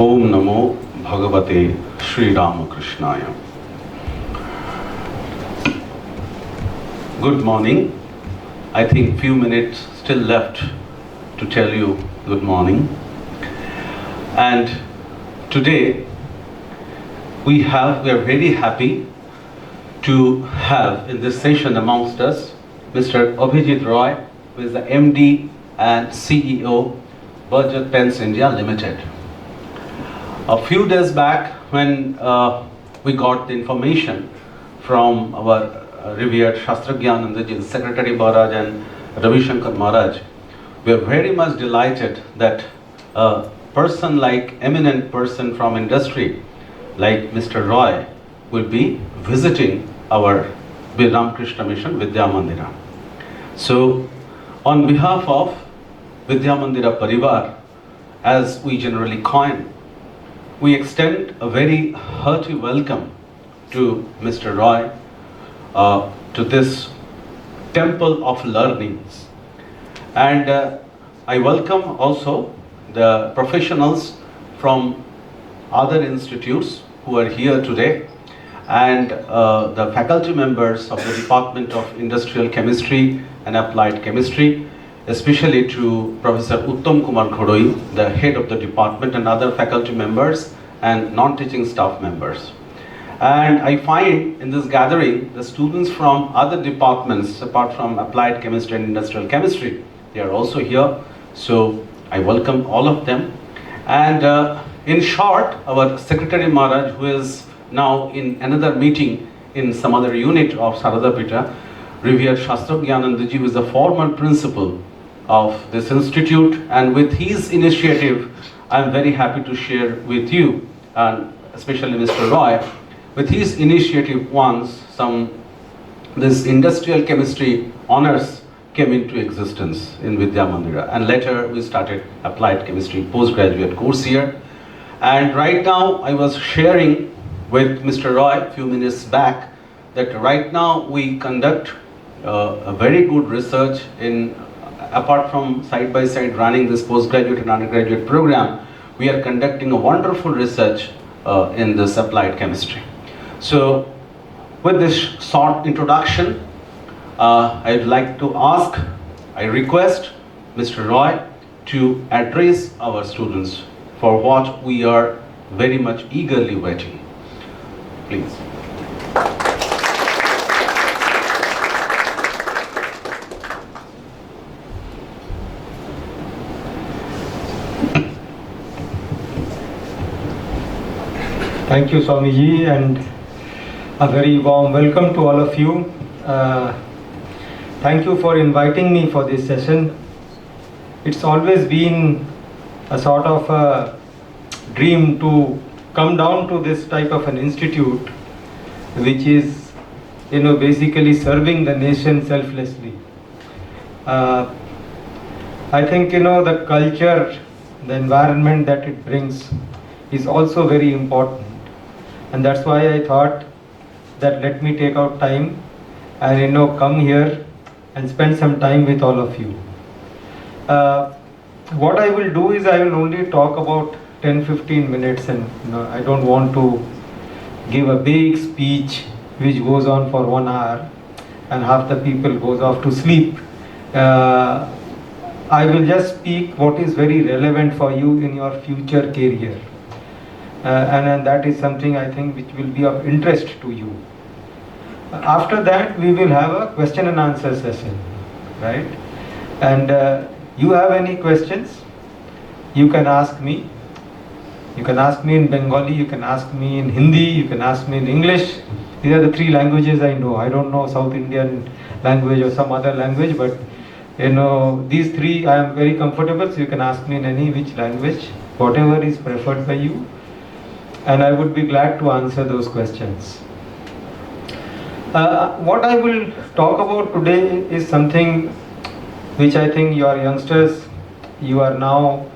Om Namo Bhagavate Sri Ramakrishnaya. Good morning. I think few minutes still left to tell you good morning. And today we are very happy to have in this session amongst us Mr. Abhijit Roy, who is the MD and CEO Berger Pens India Limited. A few days back, when we got the information from our revered Shastragyanandaji, Secretary Maharaj and Ravi Shankar Maharaj, we are very much delighted that a person like eminent person from industry like Mr. Roy will be visiting our Ramakrishna mission Vidyamandira. So on behalf of Vidyamandira Parivar, as we generally coin, we extend a very hearty welcome to Mr. Roy to this temple of learnings. And I welcome also the professionals from other institutes who are here today, and the faculty members of the Department of Industrial Chemistry and Applied Chemistry, especially to Professor Uttam Kumar Khodoi, the head of the department, and other faculty members and non-teaching staff members. And I find in this gathering the students from other departments apart from Applied Chemistry and Industrial Chemistry, they are also here. So I welcome all of them. And in short, our Secretary Maharaj, who is now in another meeting in some other unit of Sarada Pita, revered Shastragyanandaji, who is the former principal of this institute, and with his initiative, I am very happy to share with you, and especially Mr. Roy, with his initiative once this industrial chemistry honors came into existence in Vidyamandira, and later we started applied chemistry postgraduate course here. And right now I was sharing with Mr. Roy a few minutes back that right now we conduct a very good research in, apart from side by side running this postgraduate and undergraduate program, we are conducting a wonderful research in this applied chemistry. So with this short introduction, I'd like to I request Mr. Roy to address our students for what we are very much eagerly waiting. Please. Thank you, Swamiji, and a very warm welcome to all of you. Thank you for inviting me for this session. It's always been a sort of a dream to come down to this type of an institute, which is, basically serving the nation selflessly. I think, the culture, the environment that it brings is also very important. And that's why I thought that let me take out time and come here and spend some time with all of you. What I will do is I will only talk about 10-15 minutes, and I don't want to give a big speech which goes on for 1 hour and half the people goes off to sleep. I will just speak what is very relevant for you in your future career. And that is something I think which will be of interest to you. After that we will have a question and answer session, right? And you have any questions, you can ask me. You can ask me in Bengali, you can ask me in Hindi, you can ask me in English. These are the 3 languages I know. I don't know South Indian language or some other language, but these 3 I am very comfortable, so you can ask me in any which language, whatever is preferred by you. And I would be glad to answer those questions. What I will talk about today is something which I think your youngsters, you are now,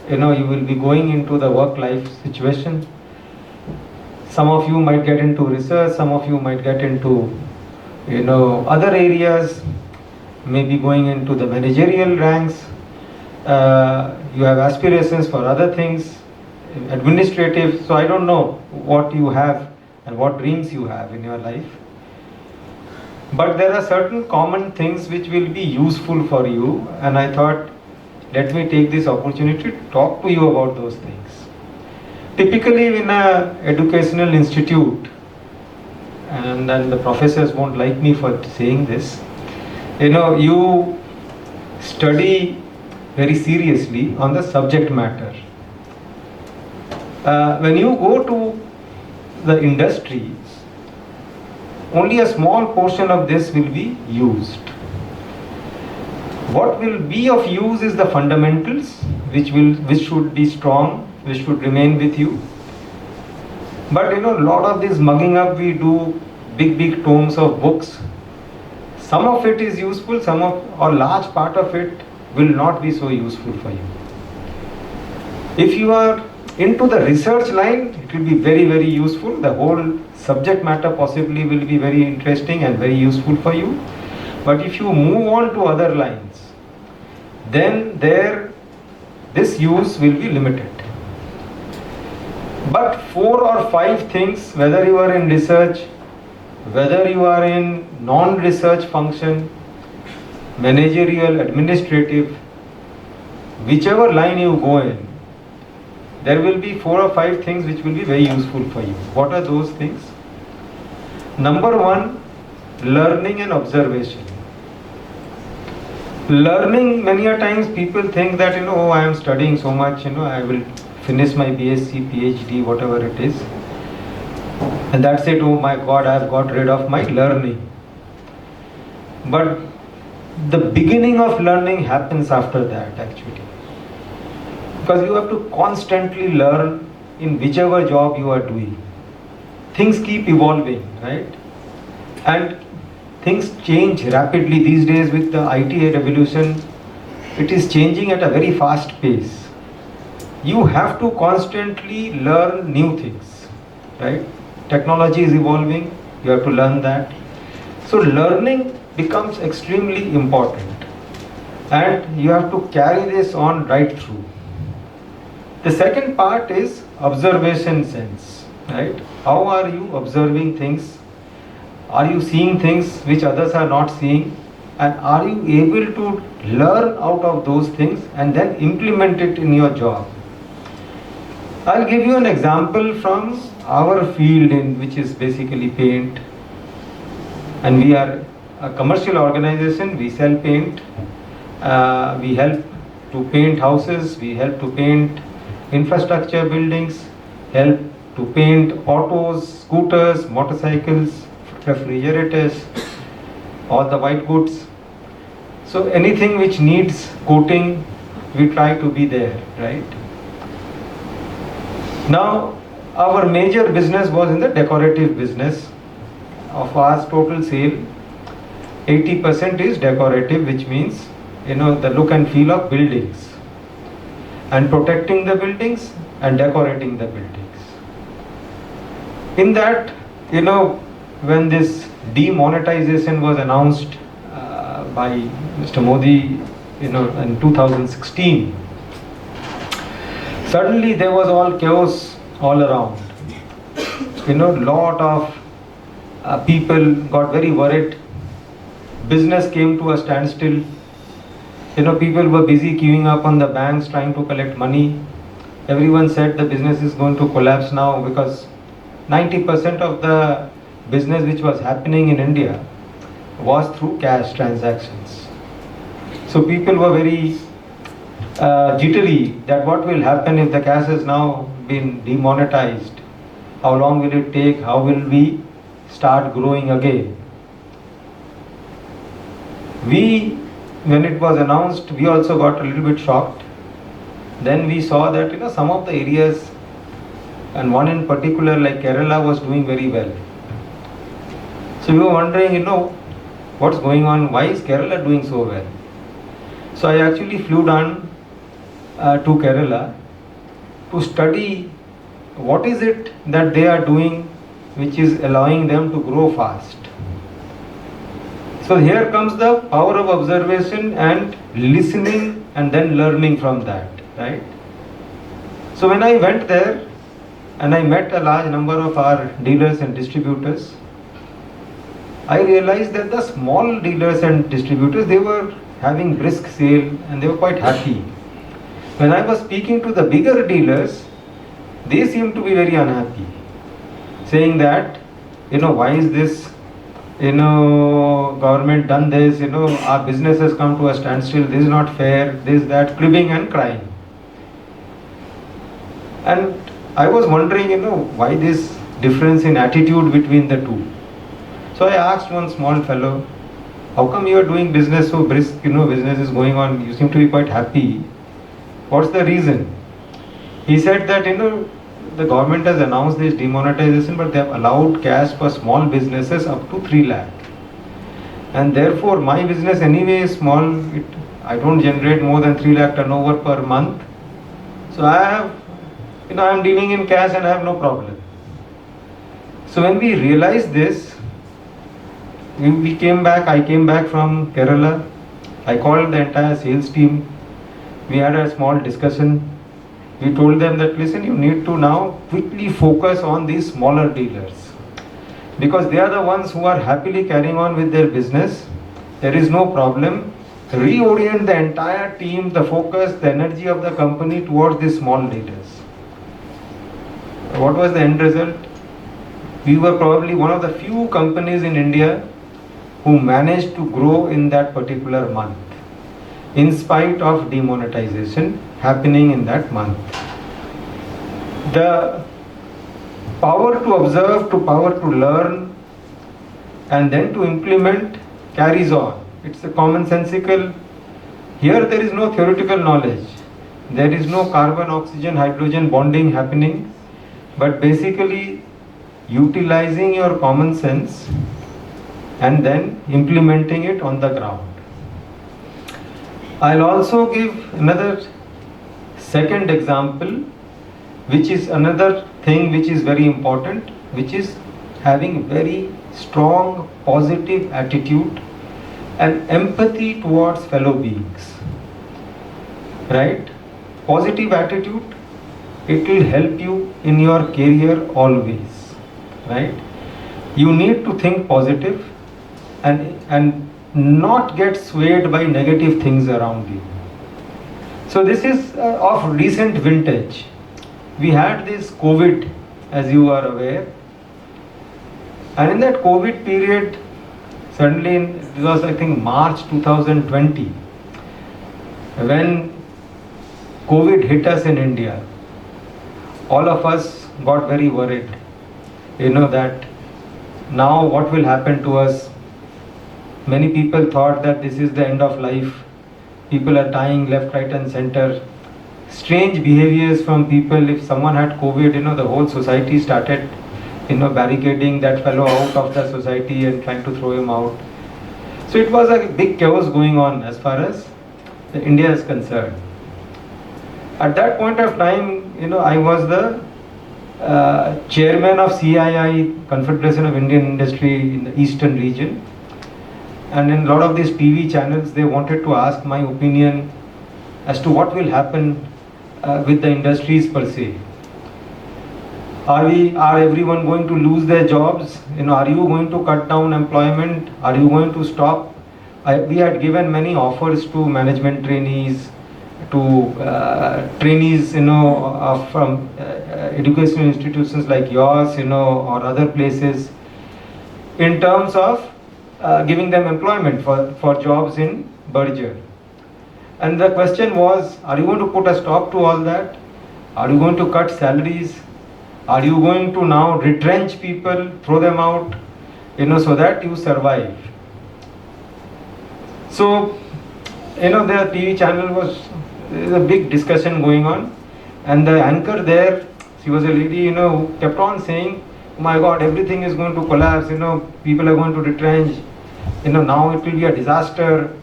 you will be going into the work-life situation. Some of you might get into research, some of you might get into, other areas, maybe going into the managerial ranks. You have aspirations for other things. administrative, so I don't know what you have and what dreams you have in your life. But there are certain common things which will be useful for you, and I thought, let me take this opportunity to talk to you about those things. Typically in an educational institute, and then the professors won't like me for saying this, you study very seriously on the subject matter. When you go to the industries, only a small portion of this will be used. What will be of use is the fundamentals, which should be strong, which should remain with you. But a lot of this mugging up, we do big tomes of books. Some of it is useful, or large part of it will not be so useful for you. If you are into the research line, it will be very useful. The whole subject matter possibly will be very interesting and very useful for you. But if you move on to other lines, then this use will be limited. But 4 or 5 things, whether you are in research, whether you are in non-research function, managerial, administrative, whichever line you go in, there will be 4 or 5 things which will be very useful for you. What are those things? Number 1, learning and observation. Learning, many a times people think that, I am studying so much, I will finish my BSc, PhD, whatever it is. And that's it, oh my God, I have got rid of my learning. But the beginning of learning happens after that actually. Because you have to constantly learn in whichever job you are doing. Things keep evolving, right? And things change rapidly these days with the IT revolution. It is changing at a very fast pace. You have to constantly learn new things, right? Technology is evolving, you have to learn that. So learning becomes extremely important, and you have to carry this on right through. The second part is observation sense, right? How are you observing things? Are you seeing things which others are not seeing? And are you able to learn out of those things and then implement it in your job? I'll give you an example from our field, which is basically paint. And we are a commercial organization, we sell paint. We help to paint houses, we help to paint infrastructure buildings, help to paint autos, scooters, motorcycles, refrigerators, all the white goods. So anything which needs coating, we try to be there, right? Now, our major business was in the decorative business. Of our total sale, 80% is decorative, which means, the look and feel of buildings, and protecting the buildings and decorating the buildings. In that, when this demonetization was announced by Mr. Modi, in 2016, suddenly there was all chaos all around. Lot of people got very worried. Business came to a standstill. People were busy queuing up on the banks trying to collect money. Everyone said the business is going to collapse now, because 90% of the business which was happening in India was through cash transactions. So people were very jittery that what will happen if the cash has now been demonetized? How long will it take? How will we start growing again? When it was announced, we also got a little bit shocked. Then we saw that some of the areas, and one in particular like Kerala, was doing very well. So we were wondering, what's going on? Why is Kerala doing so well? So I actually flew down to Kerala to study what is it that they are doing which is allowing them to grow fast. So here comes the power of observation and listening and then learning from that, right? So when I went there and I met a large number of our dealers and distributors, I realized that the small dealers and distributors, they were having brisk sale and they were quite happy. When I was speaking to the bigger dealers, they seemed to be very unhappy, saying that, why is this, government done this, our business has come to a standstill, this is not fair, this, that, cribbing and crying. And I was wondering, why this difference in attitude between the two. So I asked one small fellow, how come you are doing business so brisk, business is going on, you seem to be quite happy. What's the reason? He said that, the government has announced this demonetization, but they have allowed cash for small businesses up to 3 lakh. And therefore, my business anyway is small. I don't generate more than 3 lakh turnover per month. So I am dealing in cash and I have no problem. So when we realized this, I came back from Kerala. I called the entire sales team. We had a small discussion. We told them that, listen, you need to now quickly focus on these smaller dealers, because they are the ones who are happily carrying on with their business. There is no problem. Reorient the entire team, the focus, the energy of the company towards these small dealers. What was the end result? We were probably one of the few companies in India who managed to grow in that particular month, in spite of demonetization happening in that month. The power to observe, to power to learn, and then to implement carries on. It's a commonsensical. Here there is no theoretical knowledge. There is no carbon, oxygen, hydrogen bonding happening, but basically utilizing your common sense and then implementing it on the ground. I'll also give another second example, which is another thing which is very important, which is having very strong positive attitude and empathy towards fellow beings. Right? Positive attitude, it will help you in your career always. Right? You need to think positive and not get swayed by negative things around you. So this is of recent vintage. We had this COVID, as you are aware, and in that COVID period, suddenly it was I think March 2020, when COVID hit us in India, all of us got very worried, that now what will happen to us. Many people thought that this is the end of life. People are dying left, right and center. Strange behaviors from people. If someone had COVID, the whole society started, barricading that fellow out of the society and trying to throw him out. So it was a big chaos going on as far as India is concerned. At that point of time, I was the chairman of CII, Confederation of Indian Industry in the Eastern region. And in a lot of these TV channels, they wanted to ask my opinion as to what will happen with the industries per se. Are everyone going to lose their jobs? Are you going to cut down employment? Are you going to stop? We had given many offers to management trainees, to trainees, from educational institutions like yours, or other places, in terms of giving them employment for jobs in Berger. And the question was, are you going to put a stop to all that? Are you going to cut salaries? Are you going to now retrench people, throw them out, so that you survive? So, the TV channel was a big discussion going on, and the anchor there, she was a lady, who kept on saying, oh my God, everything is going to collapse, people are going to retrench, now it will be a disaster.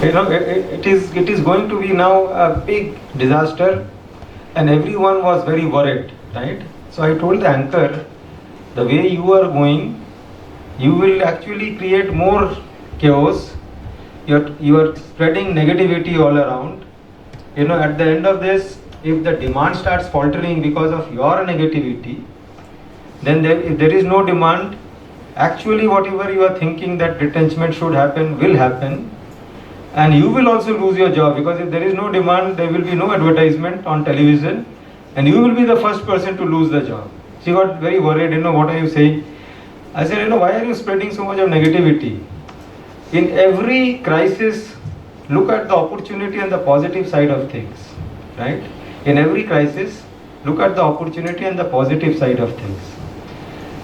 It is going to be now a big disaster. and everyone was very worried, right? So I told the anchor, the way you are going, you will actually create more chaos. You are spreading negativity all around. At the end of this, if the demand starts faltering because of your negativity, then if there is no demand, actually whatever you are thinking that retrenchment should happen will happen, and you will also lose your job, because if there is no demand, there will be no advertisement on television, and you will be the first person to lose the job. She got very worried, what are you saying? I said, why are you spreading so much of negativity? In every crisis, look at the opportunity and the positive side of things, right? In every crisis, look at the opportunity and the positive side of things.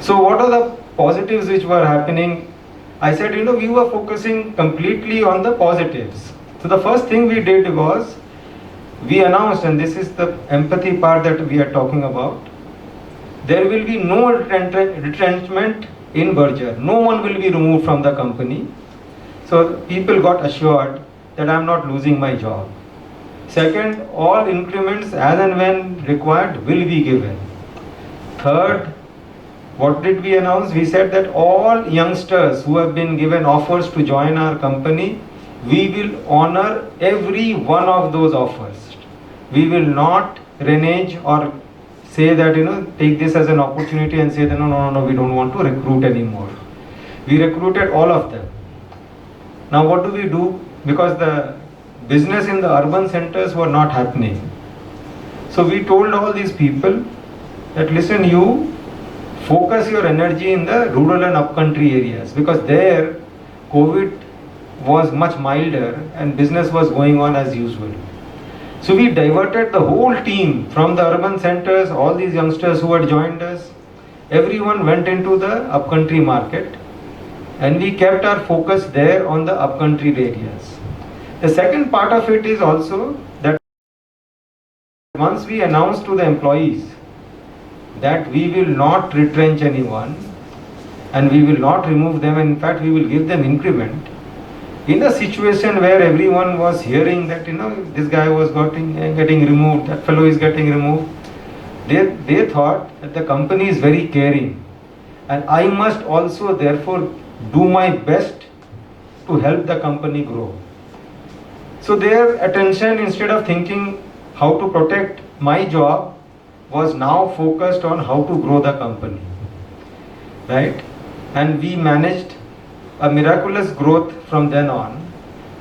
So what are the positives which were happening? I said, we were focusing completely on the positives. So the first thing we did was, we announced, and this is the empathy part that we are talking about, there will be no retrenchment in Berger. No one will be removed from the company. So people got assured that I am not losing my job. Second, all increments as and when required will be given. Third, what did we announce? We said that all youngsters who have been given offers to join our company, we will honor every one of those offers. We will not renege or say that, take this as an opportunity and say that no, we don't want to recruit anymore. We recruited all of them. Now what do? Because the business in the urban centers were not happening. So we told all these people that, listen, you focus your energy in the rural and upcountry areas, because there COVID was much milder and business was going on as usual. So we diverted the whole team from the urban centers, all these youngsters who had joined us, everyone went into the upcountry market, and we kept our focus there on the upcountry areas. The second part of it is also that once we announced to the employees that we will not retrench anyone and we will not remove them, and in fact we will give them increment, in a situation where everyone was hearing that this guy was getting removed, that fellow is getting removed, they thought that the company is very caring, and I must also therefore do my best to help the company grow. So their attention, instead of thinking how to protect my job, was now focused on how to grow the company, right? And we managed a miraculous growth from then on.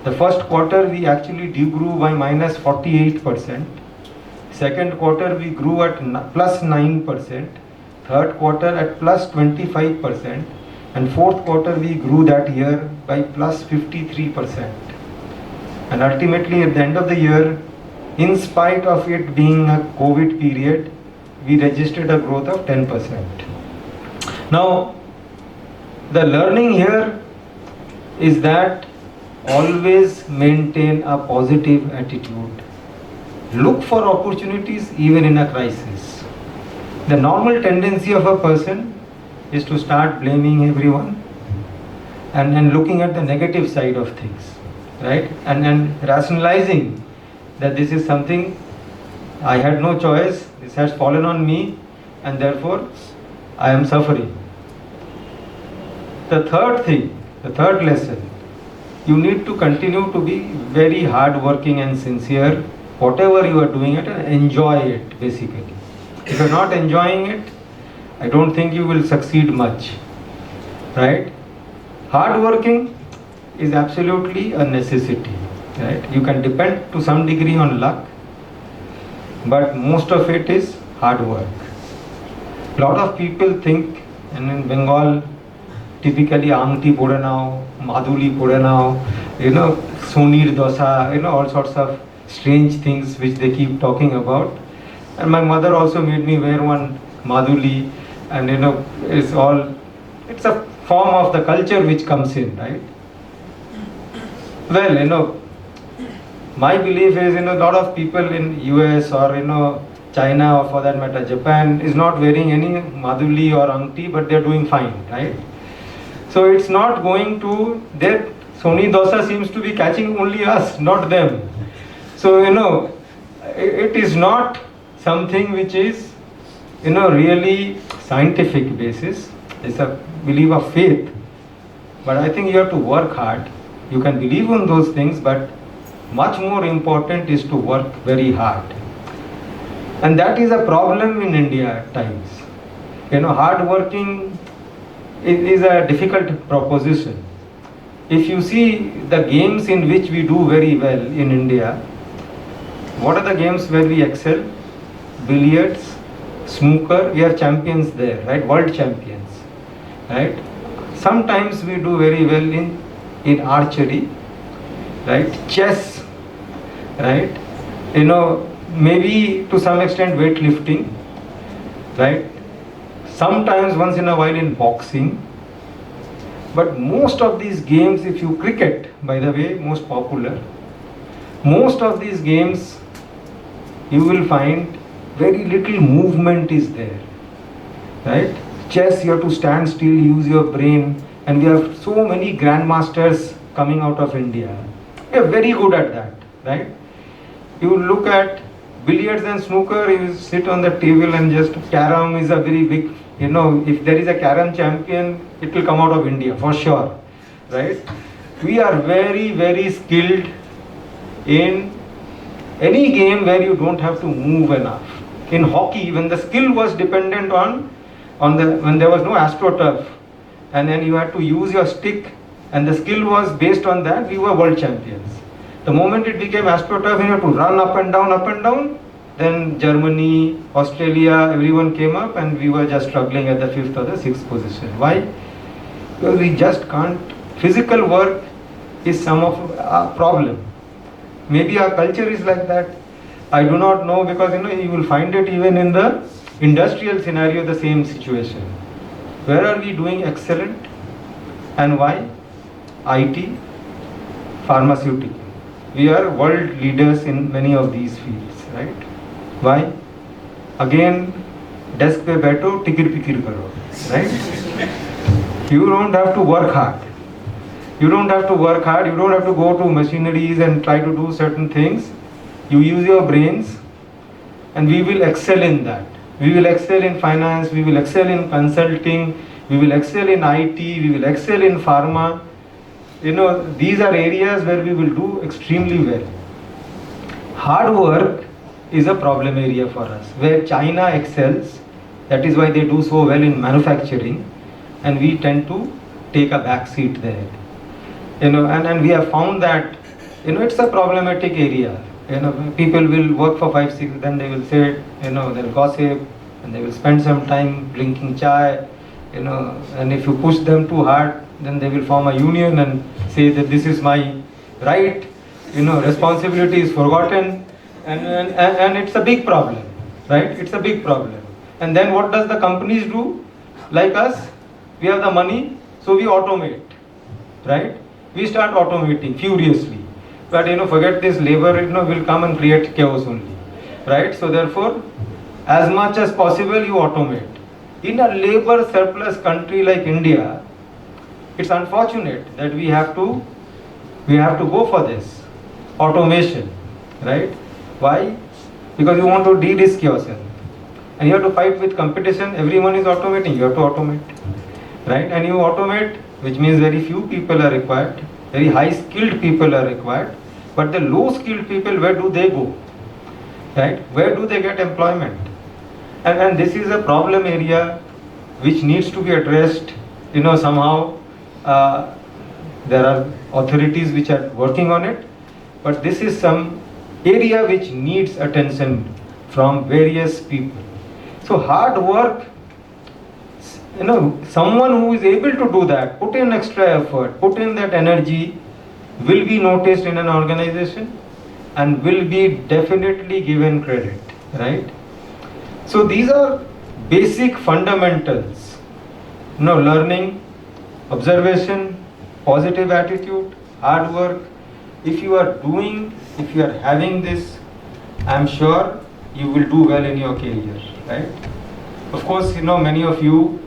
The first quarter we actually degrew by -48%. Second quarter we grew at +9%. Third quarter at +25%. And fourth quarter we grew that year by +53%. And ultimately at the end of the year, in spite of it being a COVID period, we registered a growth of 10%. Now, the learning here is that always maintain a positive attitude. Look for opportunities even in a crisis. The normal tendency of a person is to start blaming everyone and looking at the negative side of things, right? And rationalizing that this is something I had no choice, this has fallen on me, and therefore I am suffering. The third lesson, you need to continue to be very hardworking and sincere, whatever you are doing it, and enjoy it basically. If you are not enjoying it, I don't think you will succeed much, right? Hardworking is absolutely a necessity, right? You can depend to some degree on luck, but most of it is hard work. A lot of people think, and in Bengal, typically Angti Podanao, Madhuli Podanao, Sonir Dosa, all sorts of strange things which they keep talking about. And my mother also made me wear one Madhuli, and it's a form of the culture which comes in, right? Well, my belief is, a lot of people in US or, China, or for that matter, Japan, is not wearing any Madhuli or Angti, but they're doing fine, right? So it's not going to, their Soni Dosa seems to be catching only us, not them. So, it is not something which is, really scientific basis. It's a belief of faith. But I think you have to work hard. You can believe on those things, but much more important is to work very hard. And that is a problem in India at times. Hard working is a difficult proposition. If you see the games in which we do very well in India, what are the games where we excel? Billiards, snooker, we are champions there, right? World champions, right? Sometimes we do very well in archery, right? Chess, right? Maybe to some extent weightlifting, right? Sometimes once in a while in boxing. But most of these games, if you cricket, by the way, most popular, most of these games you will find very little movement is there, right? Chess, you have to stand still, use your brain, and we have so many grandmasters coming out of India. We are very good at that, right? You look at billiards and snooker, you sit on the table and just carom is a very big, if there is a carom champion, it will come out of India for sure, right? We are very, very skilled in any game where you don't have to move enough. In hockey, when the skill was dependent on when there was no astroturf, and then you had to use your stick, and the skill was based on that, we were world champions. The moment it became astroturf, you had to run up and down, then Germany, Australia, everyone came up, and we were just struggling at the 5th or the 6th position. Why? Because we just can't. Physical work is some of our problem. Maybe our culture is like that. I do not know, because you will find it even in the industrial scenario, the same situation. Where are we doing excellent and why? IT, pharmaceutical. We are world leaders in many of these fields, right? Why? Again, desk pe baitho, tikir pikir karo, right? You don't have to work hard. You don't have to work hard. You don't have to go to machineries and try to do certain things. You use your brains, and we will excel in that. We will excel in finance, we will excel in consulting, we will excel in IT, we will excel in pharma. These are areas where we will do extremely well. Hard work is a problem area for us, where China excels. That is why they do so well in manufacturing, and we tend to take a back seat there. And we have found that it's a problematic area. People will work for 5-6, then they will say, they'll gossip, and they will spend some time drinking chai, and if you push them too hard, then they will form a union and say that this is my right, responsibility is forgotten, and it's a big problem, right? It's a big problem. And then what does the companies do? Like us, we have the money, so we automate, right? We start automating furiously. But forget this, labor will come and create chaos only, right? So therefore, as much as possible you automate. In a labor surplus country like India, it's unfortunate that we have to go for this automation, right? Why? Because you want to de-risk yourself, and you have to fight with competition. Everyone is automating, you have to automate, right? And you automate, which means very few people are required, very high skilled people are required, but the low skilled people, where do they go, right? Where do they get employment? And this is a problem area which needs to be addressed. Somehow there are authorities which are working on it, but this is some area which needs attention from various people. So hard work, someone who is able to do that, put in extra effort, put in that energy, will be noticed in an organization and will be definitely given credit, right? So these are basic fundamentals, learning, observation, positive attitude, hard work. If you are having this, I'm sure you will do well in your career, right? Of course, many of you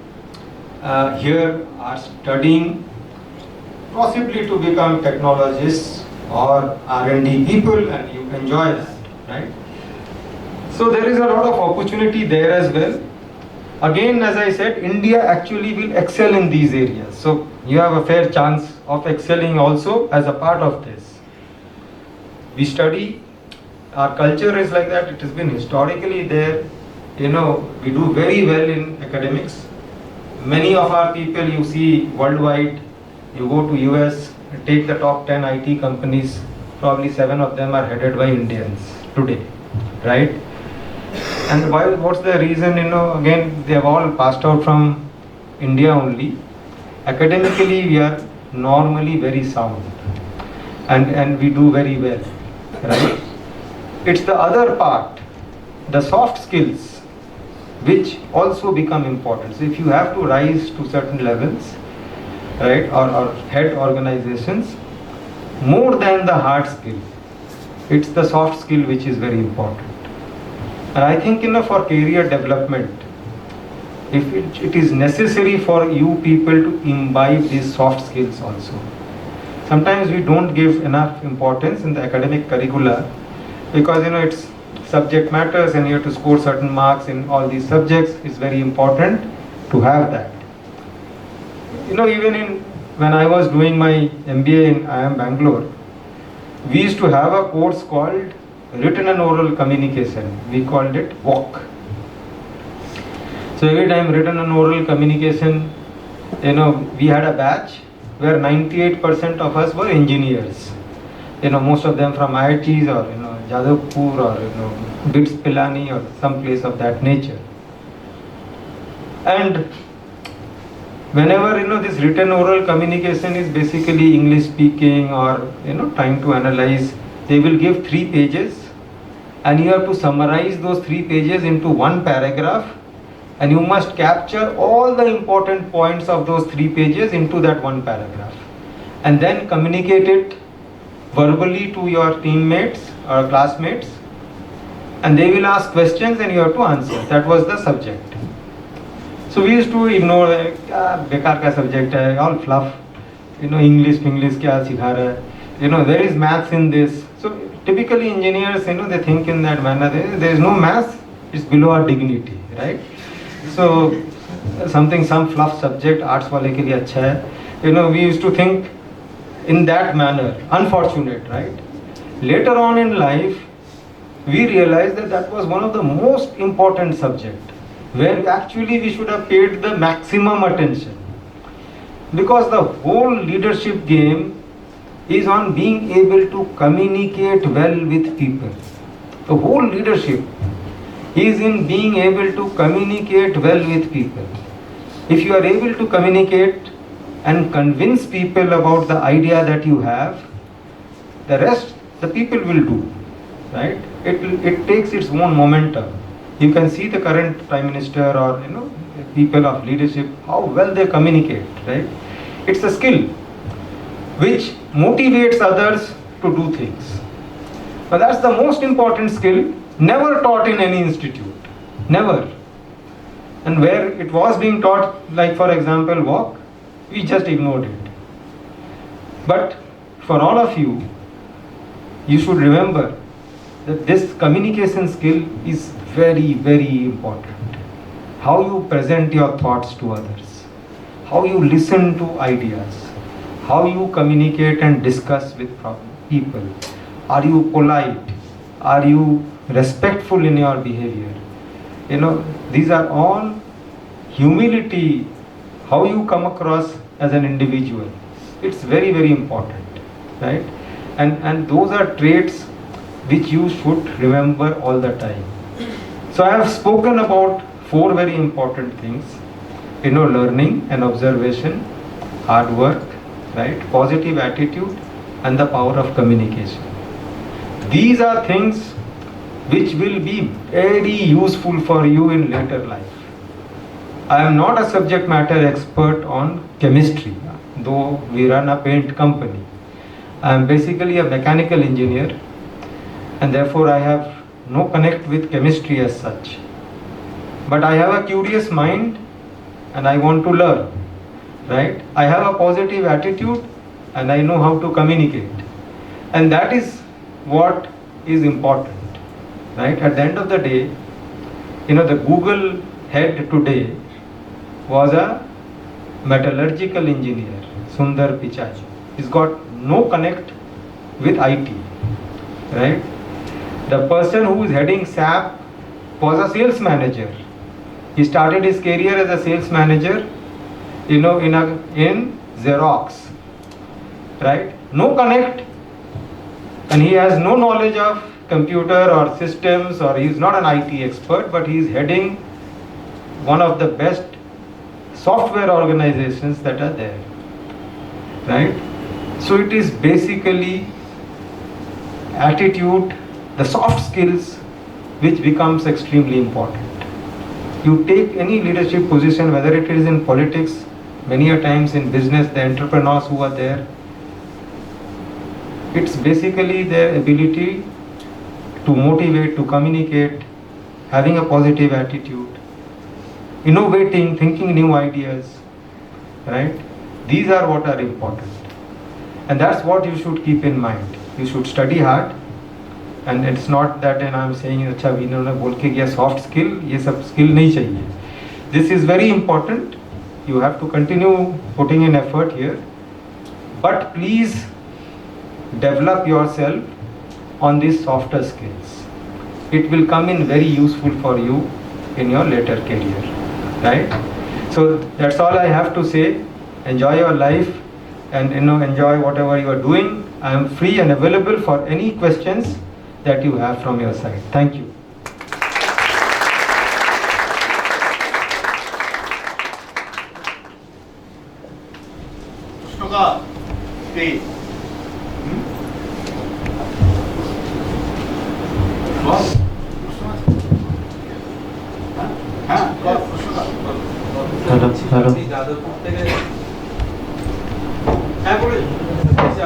here are studying possibly to become technologists or R&D people, and you enjoy that, right? So there is a lot of opportunity there as well. Again, as I said, India actually will excel in these areas. So you have a fair chance of excelling also as a part of this. We study, our culture is like that, it has been historically there. You know, we do very well in academics. Many of our people you see worldwide, you go to US, take the top 10 IT companies, probably 7 of them are headed by Indians today, right? And why? What's the reason? You know, again, they have all passed out from India only. Academically, we are normally very sound, and we do very well, right? It's the other part, the soft skills, which also become important. So if you have to rise to certain levels, right, or head organizations, more than the hard skill, it's the soft skill which is very important. And I think, you know, for career development, if it is necessary for you people to imbibe these soft skills also. Sometimes we don't give enough importance in the academic curricula because, you know, it's subject matters and you have to score certain marks in all these subjects. It's very important to have that. You know, even when I was doing my MBA in IIM Bangalore, we used to have a course called Written and Oral Communication. We called it WOC. So every time written and oral communication, you know, we had a batch where 98% of us were engineers. You know, most of them from IITs or, you know, Jadavpur or, you know, BITS Pilani or some place of that nature. And whenever, you know, this written oral communication is basically English speaking or, you know, trying to analyze, they will give 3 pages and you have to summarize those 3 pages into 1 paragraph and you must capture all the important points of those 3 pages into that 1 paragraph and then communicate it verbally to your teammates or classmates, and they will ask questions and you have to answer. That was the subject. So we used to ignore, bekar ka subject hai, all fluff, you know, English kya sikha raha hai, you know, there is maths in this. So typically engineers, you know, they think in that manner, there is no maths, it's below our dignity, right? So some fluff subject, arts wale ke liye acha hai, you know, we used to think in that manner, unfortunate, right? Later on in life, we realized that that was one of the most important subjects where actually we should have paid the maximum attention, because the whole leadership game is on being able to communicate well with people. The whole leadership is in being able to communicate well with people. If you are able to communicate and convince people about the idea that you have, the rest the people will do, right? It takes its own momentum. You can see the current Prime Minister or, you know, people of leadership, how well they communicate, right? It's a skill which motivates others to do things. But that's the most important skill, never taught in any institute, never. And where it was being taught, like for example WOC, we just ignored it. But for all of you, you should remember that this communication skill is very, very important. How you present your thoughts to others, how you listen to ideas, how you communicate and discuss with people. Are you polite? Are you respectful in your behavior? You know, these are all humility, how you come across as an individual. It's very, very important, right? And those are traits which you should remember all the time. So I have spoken about 4 very important things, you know, learning and observation, hard work, right, positive attitude, and the power of communication. These are things which will be very useful for you in later life. I am not a subject matter expert on chemistry, though we run a paint company. I am basically a mechanical engineer, and therefore I have no connect with chemistry as such. But I have a curious mind and I want to learn, right? I have a positive attitude and I know how to communicate. And that is what is important. right? At the end of the day, the Google head today was a metallurgical engineer, Sundar Pichai. He's got no connect with IT, right? The person who is heading SAP was a sales manager. He started his career as a sales manager, in Xerox, right? No connect, and he has no knowledge of computer or systems, or he's not an IT expert, but he's heading one of the best software organizations that are there, right? So it is basically attitude, the soft skills, which becomes extremely important. You take any leadership position, whether it is in politics, many a times in business, the entrepreneurs who are there, it's basically their ability to motivate, to communicate, having a positive attitude, innovating, thinking new ideas, right? These are what are important. And that's what you should keep in mind. You should study hard. And it's not that, and I'm saying, अच्छा इन्होंने बोल के किया soft skill, ये सब skill नहीं चाहिए. This is very important. You have to continue putting in effort here. But please develop yourself on these softer skills. It will come in very useful for you in your later career, right? So that's all I have to say. Enjoy your life and enjoy whatever you are doing. I am free and available for any questions that you have from your side. Thank you.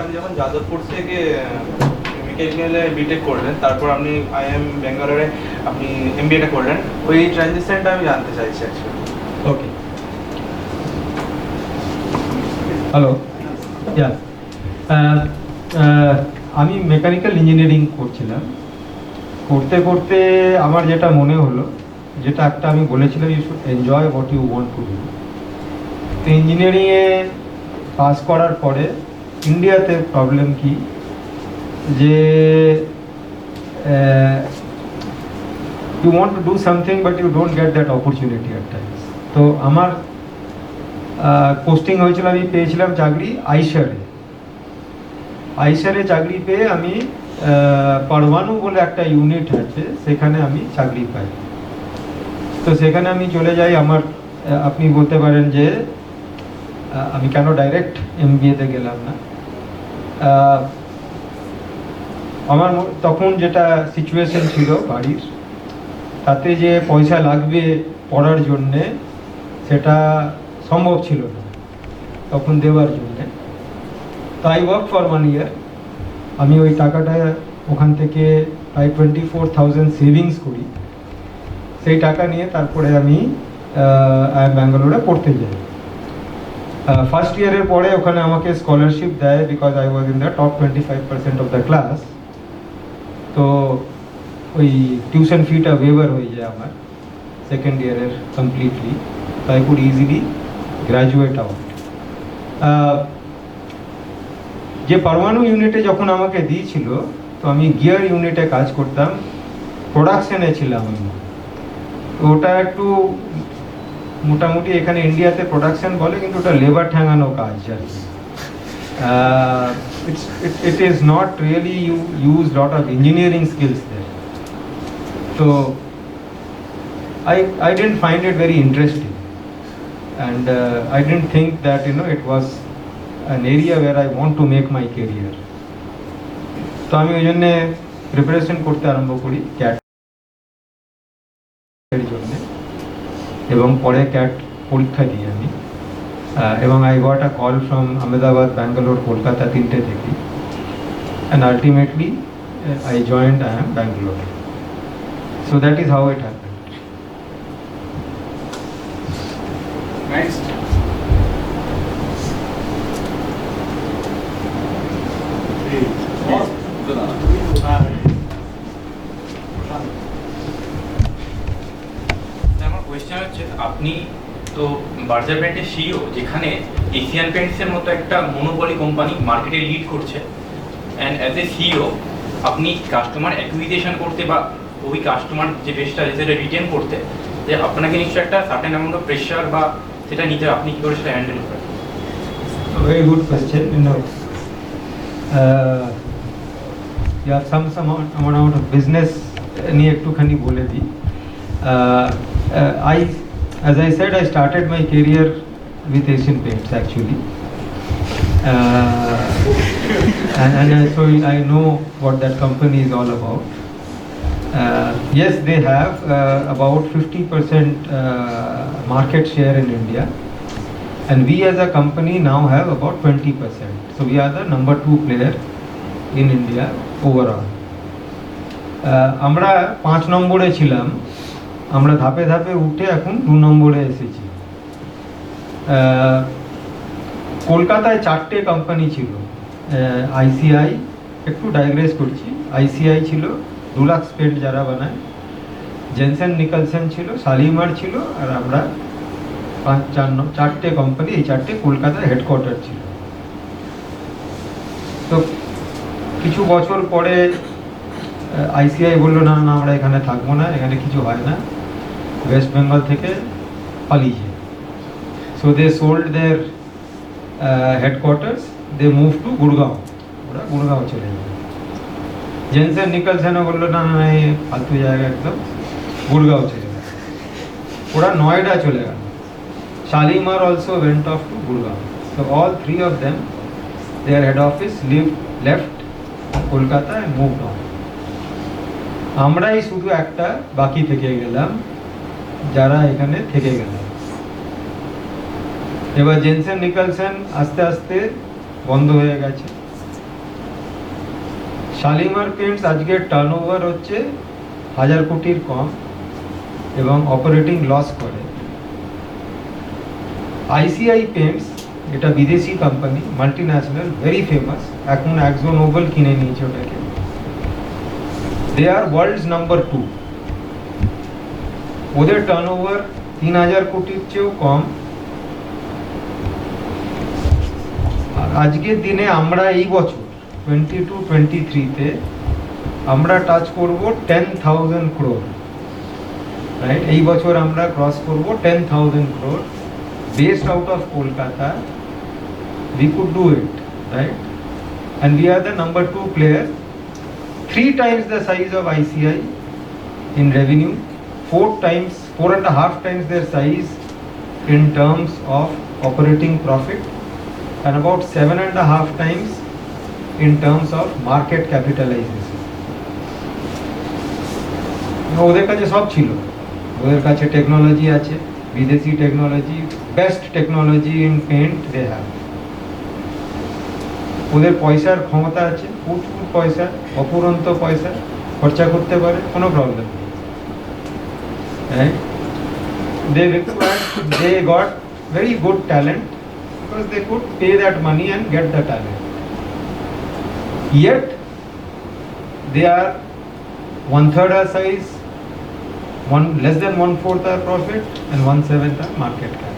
আপনি যখন যাদবপুর থেকে কেমিক্যালে B Tech করলেন, তারপর আপনি IIM ব্যাঙ্গালোরে আপনি MBA টা করলেন, ওই ট্রানজিশনটা আমি জানতে চাইছি অ্যাকচুয়ালি। ওকে, হ্যালো, আমি মেকানিক্যাল ইঞ্জিনিয়ারিং করছিলাম। করতে করতে আমার যেটা মনে হলো, যেটা একটা আমি বলেছিলাম, you should enjoy what you want to do. তো ইঞ্জিনিয়ারিংয়ে পাস করার পরে ইন্ডিয়াতে প্রবলেম কি, যে you want to do something but you don't get that opportunity at times. তো আমার পোস্টিং হয়েছিল, আমি পেয়েছিলাম চাকরি আইসারে চাকরি পেয়ে আমি পরমাণু বলে একটা ইউনিট আছে, সেখানে আমি চাকরি পাই। তো সেখানে আমি চলে যাই। আমার আপনি বলতে পারেন যে আমি কেন ডাইরেক্ট MBA-তে গেলাম না। আমার তখন যেটা সিচুয়েশন ছিল বাড়ির, তাতে যে পয়সা লাগবে পড়ার জন্যে, সেটা সম্ভব ছিল না তখন দেওয়ার জন্যে। তো আই ওয়ার্ক ফর 1 year। আমি ওই টাকাটা ওখান থেকে প্রায় 24,000 সেভিংস করি। সেই টাকা নিয়ে তারপরে আমি ব্যাঙ্গালোরে পড়তে যাই। ফার্স্ট ইয়ারের পরে ওখানে আমাকে স্কলারশিপ দেয়, because I was in the top 25% of the class. তো ওই টিউশন ফিটা ওয়েভার হয়ে যায় আমার সেকেন্ড ইয়ারের কমপ্লিটলি। তো I could easily graduate out. যে পরমাণু ইউনিটে যখন আমাকে দিয়েছিল, তো আমি গিয়ার ইউনিটে কাজ করতাম, প্রোডাকশনে ছিলাম আমি। ওটা একটু মোটামুটি এখানে ইন্ডিয়াতে প্রোডাকশন বলে, কিন্তু ওটা লেবার ঠ্যাঙানো কাজ আর কি। it is not really you use lot of engineering skills there. So I didn't find it very interesting, and I didn't think that it was an area where I want to make my career. তো আমি ওই জন্যে preparation করতে আরম্ভ করি cat এর জন্যে, এবং পরে ক্যাট পরীক্ষা দিই আমি। এবং I got a call from Ahmedabad, Bangalore, Kolkata, তিনটে থেকে, and ultimately I joined IIM Bangalore. So that is how it happened. Nice. Question হচ্ছে, আপনি তো বার্জার ব্র্যান্ডের সিইও, যেখানে এশিয়ান পেন্টসের মতো একটা মনোপলি কোম্পানি মার্কেটে লিড করছে, অ্যান্ড অ্যাজ এ সিইও আপনি কাস্টমার অ্যাকুইজিশন করতে বা ওই কাস্টমার যে বেসটা সেটা রিটেন করতে, যে আপনাকে নিশ্চয়ই একটা সার্টেন অ্যামাউন্ট অফ প্রেশার বা সেটা নিতে, আপনি কী করে সেটা হ্যান্ডেল করেন? Very good question. Yeah, some amount of business নিয়ে একটুখানি বলে দিই। As I said, I started my career with Asian Paints actually, and so I know what that company is all about. Yes, they have about 50% market share in India, and we as a company now have about 20%. So we are the number 2 player in India overall. আমরা 5 নম্বরে ছিলাম, আমরা ধাপে ধাপে উঠে এখন 2 নম্বরে এসেছি। কলকাতায় 4টে কোম্পানি ছিল। আইসিআই, একটু ডাইগ্রেস করছি, আইসিআই ছিল, ডুলাক্স পেন্ট যারা বানায়, জেনসেন নিকলসন ছিল, শালিমার ছিল, আর আমরা 4টে কোম্পানি, এই 4টে কলকাতায় হেডকোয়ার্টার ছিল। তো কিছু বছর পরে আইসিআই বললো না না, আমরা এখানে থাকবো না, এখানে কিছু হয় না, ওয়েস্ট বেঙ্গল থেকে পালিয়ে। So they sold their headquarters, they move to Gurgaon, ওরা গুড়গাঁও চলে যাবে। জেনসেন নিকলসনও বললো না না, এই ফালতু জায়গা, একদম গুড়গাঁও চলে গেল, ওরা নয়ডা চলে গেল। Shalimar also went off to Gurgaon. So all 3 of them, their head office left Kolkata and moved on. আমরাই শুধু একটা বাকি থেকে গেলাম, যারা এখানে থেকে গেলাম। এবার জেনসেন নিকলসন আস্তে আস্তে বন্ধ হয়ে গেছে। শালিমার পেন্টস আজকে টার্নওভার হচ্ছে 1000 কোটির কম এবং অপারেটিং লস করে। আইসিআই পেন্টস, এটা বিদেশি কোম্পানি, মাল্টিন্যাশনাল, ভেরি ফেমাস, এখন একজো নোবেল কিনে নিয়েছে ওটাকে। দে আর ওয়ার্ল্ডস নাম্বার 2। ওদের টার্নওভার 3000 কোটির চেয়েও কম। আর আজকের দিনে আমরা এই বছর 22-23-তে আমরা টাচ করব 10,000 crore, রাইট? এই বছর আমরা ক্রস করব 10,000 crore। Based out of Kolkata, we could do it, right? And we are the number 2 player, 3 times the size of ICI in revenue, 4.5 times their size in terms of operating profit, and about 7.5 times in terms of market capitalization. ওদের কাছে সব ছিল, ওদের কাছে technology আছে, বিদেশি technology, best technology in paint they have. ওদের পয়সার ক্ষমতা আছে, প্রচুর পয়সা, অপুরন্ত পয়সা খরচা করতে পারে, কোনো প্রবলেম নেই। They got very good talent because they could pay that money and get the talent. Yet they are 1/3 our size, less than 1/4 our profit, and 1/7 our market cap.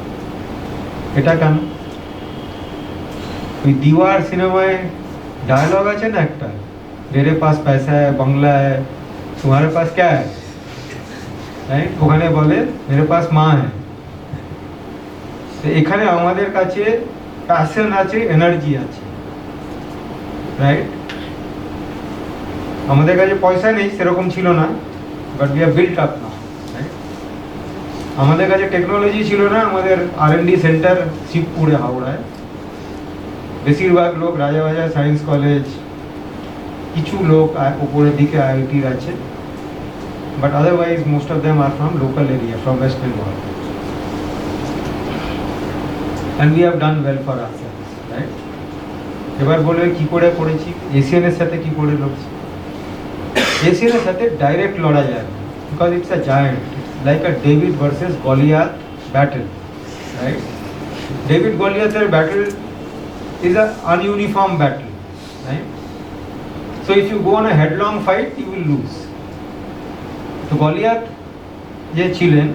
এটা কেন? ওই दीवार সিনেমায় ডায়লগ আছে না একটা, मेरे पास पैसा है, बंगला है, तुम्हारे पास क्या है, রাইট? ওখানে বলে मेरे पास माँ है। তো এখানে আমাদের কাছে প্যাশন আছে, এনার্জি আছে, রাইট? আমাদের কাছে পয়সা নেই, সেরকম ছিল না, but we have built up now, right? আমাদের কাছে টেকনোলজি ছিল না, আমাদের R&D সেন্টার শিবপুরে, হাওড়ায়। বেশিরভাগ লোক রাজাবাজার সায়েন্স কলেজ, কিছু লোক উপরের দিকে IITর আছে, but otherwise most of them are from local area, from West Bengal. And we have done well for ourselves, right? এবার বলে কি করে করেছি, এশিয়ানের সাথে কি করে লড়ছি। এশিয়ানের সাথে ডাইরেক্ট লড়া যায় না, because it's a giant, like a David versus Goliath battle, right? David গলিয়াথের battle is an ununiform battle, right? So if you go on a headlong fight, you will lose. তো গলিয়াথ যে ছিলেন,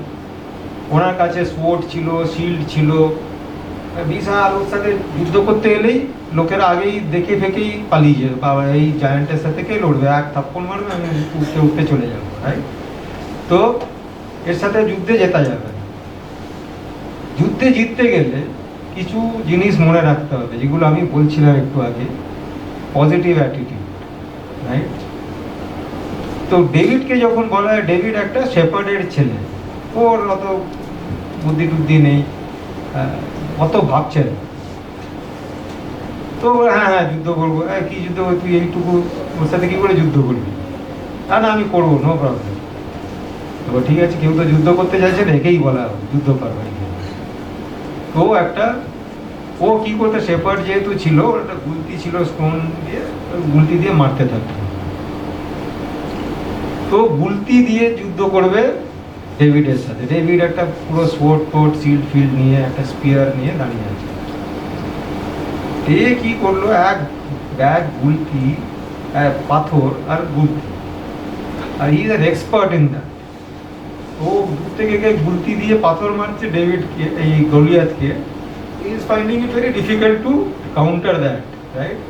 ওনার কাছে sword ছিল, shield ছিল, বিশাল, ওর সাথে যুদ্ধ করতে এলেই লোকেরা আগেই দেখে ফেকেই পালিয়ে যাবে, বাবা এই জায়ান্টের সাথে কে লড়বে, এক থাপ্পড় মারবে আমি উঠতে উঠতে চলে যাবো, রাইট? তো এর সাথে যুদ্ধে জেতা যাবে না। যুদ্ধে জিততে গেলে কিছু জিনিস মনে রাখতে হবে, যেগুলো আমি বলছিলাম একটু আগে, পজিটিভ অ্যাটিটিউড, রাইট? তো ডেভিডকে যখন বলা হয়, ডেভিড একটা শেপার্ডের ছেলে, ওর অত বুদ্ধি টুদ্ধি নেই, অত ভাবছে না। তো হ্যাঁ হ্যাঁ যুদ্ধ করবো, কি যুদ্ধ, তুই এইটুকু ওর সাথে কি করে যুদ্ধ করবি? না না আমি করবো, নো প্রবলেম। তো ঠিক আছে, কেউ তো যুদ্ধ করতে চাইছে না, একেই বলা যুদ্ধ করবে। তো ও কি করতে, শেপার্ড যেহেতু ছিল, ওর একটা গুলতি ছিল স্টোন দিয়ে, গুলতি দিয়ে মারতে থাকতো। তো গুলতি দিয়ে যুদ্ধ করবে ডেভিডের সাথে। ডেভিড একটা পুরো সোর্ড টোর্ড শিল্ড ফিল্ড নিয়ে, একটা স্পিয়ার নিয়ে দাঁড়িয়ে আছে। এ কি করলো, এক ব্যাগ গুলতি, পাথর আর গুলতি, আর he is an expert in that. ও দূর থেকে গুলতি দিয়ে পাথর মারছে ডেভিডকে, এই গলিয়াতকে। He is finding it very difficult to counter that, right?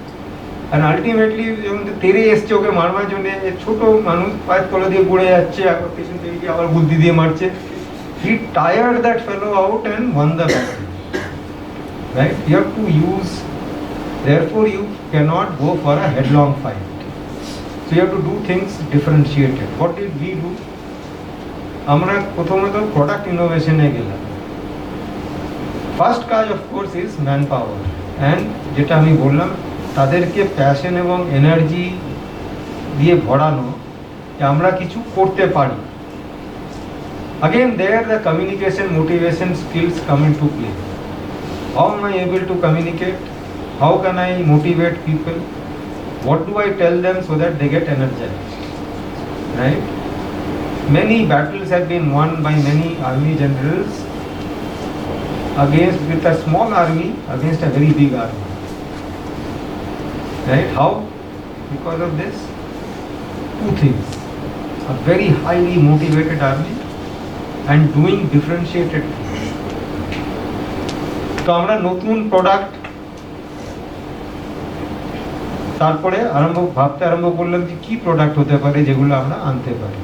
আর আলটিমেটলি যখন তেরে এসছে ওকে মারবার জন্য, ছোট মানুষ পায়ের তলা দিয়ে পড়ে যাচ্ছে, আবার পেছন থেকে আবার বুদ্ধি দিয়ে মারছে। He tired that fellow out and won the battle, right? You have to use, therefore you cannot go for a headlong fight, so you have to do things differentiated. What did we do? আমরা প্রথমত product ইনোভেশনে গেলাম। First কাজ of course is man power, and যেটা আমি বললাম, তাদেরকে passion এবং energy দিয়ে ভরানো, যে আমরা কিছু করতে পারি। Again there the communication, motivation skills come into play. How am I able to communicate? How can I motivate people? What do I tell them so that they get energized? Right? Many battles have been won by many army generals with a small army against a very big army. Right? How? Because of this two things: a very highly motivated army and doing differentiated things. তো আমরা নতুন product তারপরে ভাবতে আরম্ভ করলাম যে কি product হতে পারে যেগুলো আমরা আনতে পারি।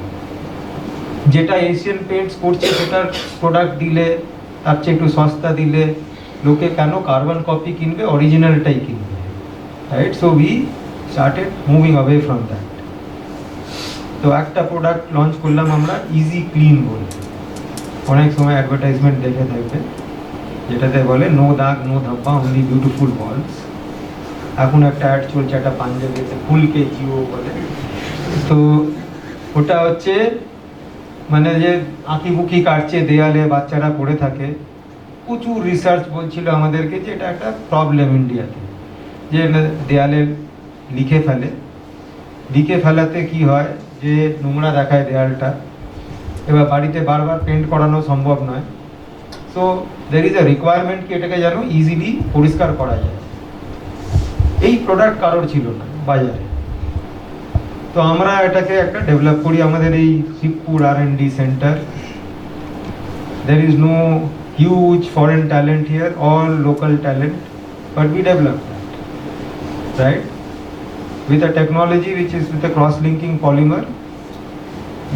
যেটা এশিয়ান পেইন্টস করছে সেটার প্রোডাক্ট দিলে, তার চেয়ে একটু সস্তা দিলে লোকে কেন কার্বন কপি কিনবে, অরিজিনালটাই কিনবে, right? So we started moving away from that. তো একটা প্রোডাক্ট লঞ্চ করলাম আমরা, ইজি ক্লিন বলে। অনেক সময় অ্যাডভার্টাইজমেন্ট দেখে থাকবে, যেটাতে বলে নো দাগ নো ধব্বা, অনলি বিউটিফুল বলস। এখন একটা অ্যাড চলছে, একটা পাঞ্জাবিতে ফুলকে জিও বলে। তো ওটা হচ্ছে মানে যে আঁকি বুকি কাটছে দেয়ালে, বাচ্চারা পড়ে থাকে। প্রচুর রিসার্চ বলছিল আমাদেরকে যে এটা একটা প্রবলেম ইন্ডিয়াতে, যে দেয়ালে লিখে ফেলাতে কি হয়, যে নোংরা দেখায় দেয়ালটা। এবার বাড়িতে বারবার পেন্ট করানো সম্ভব নয়। So there is a requirement কি এটাকে যেন ইজিলি পরিষ্কার করা যায়। এই প্রোডাক্ট কারোর ছিল না বাজারে। তো আমরা এটাকে একটা ডেভেলপ করি আমাদের এই Shibpur R&D centre. There is no huge foreign talent here, all local talent, but we developed that, right? With a technology which is with a cross-linking polymer,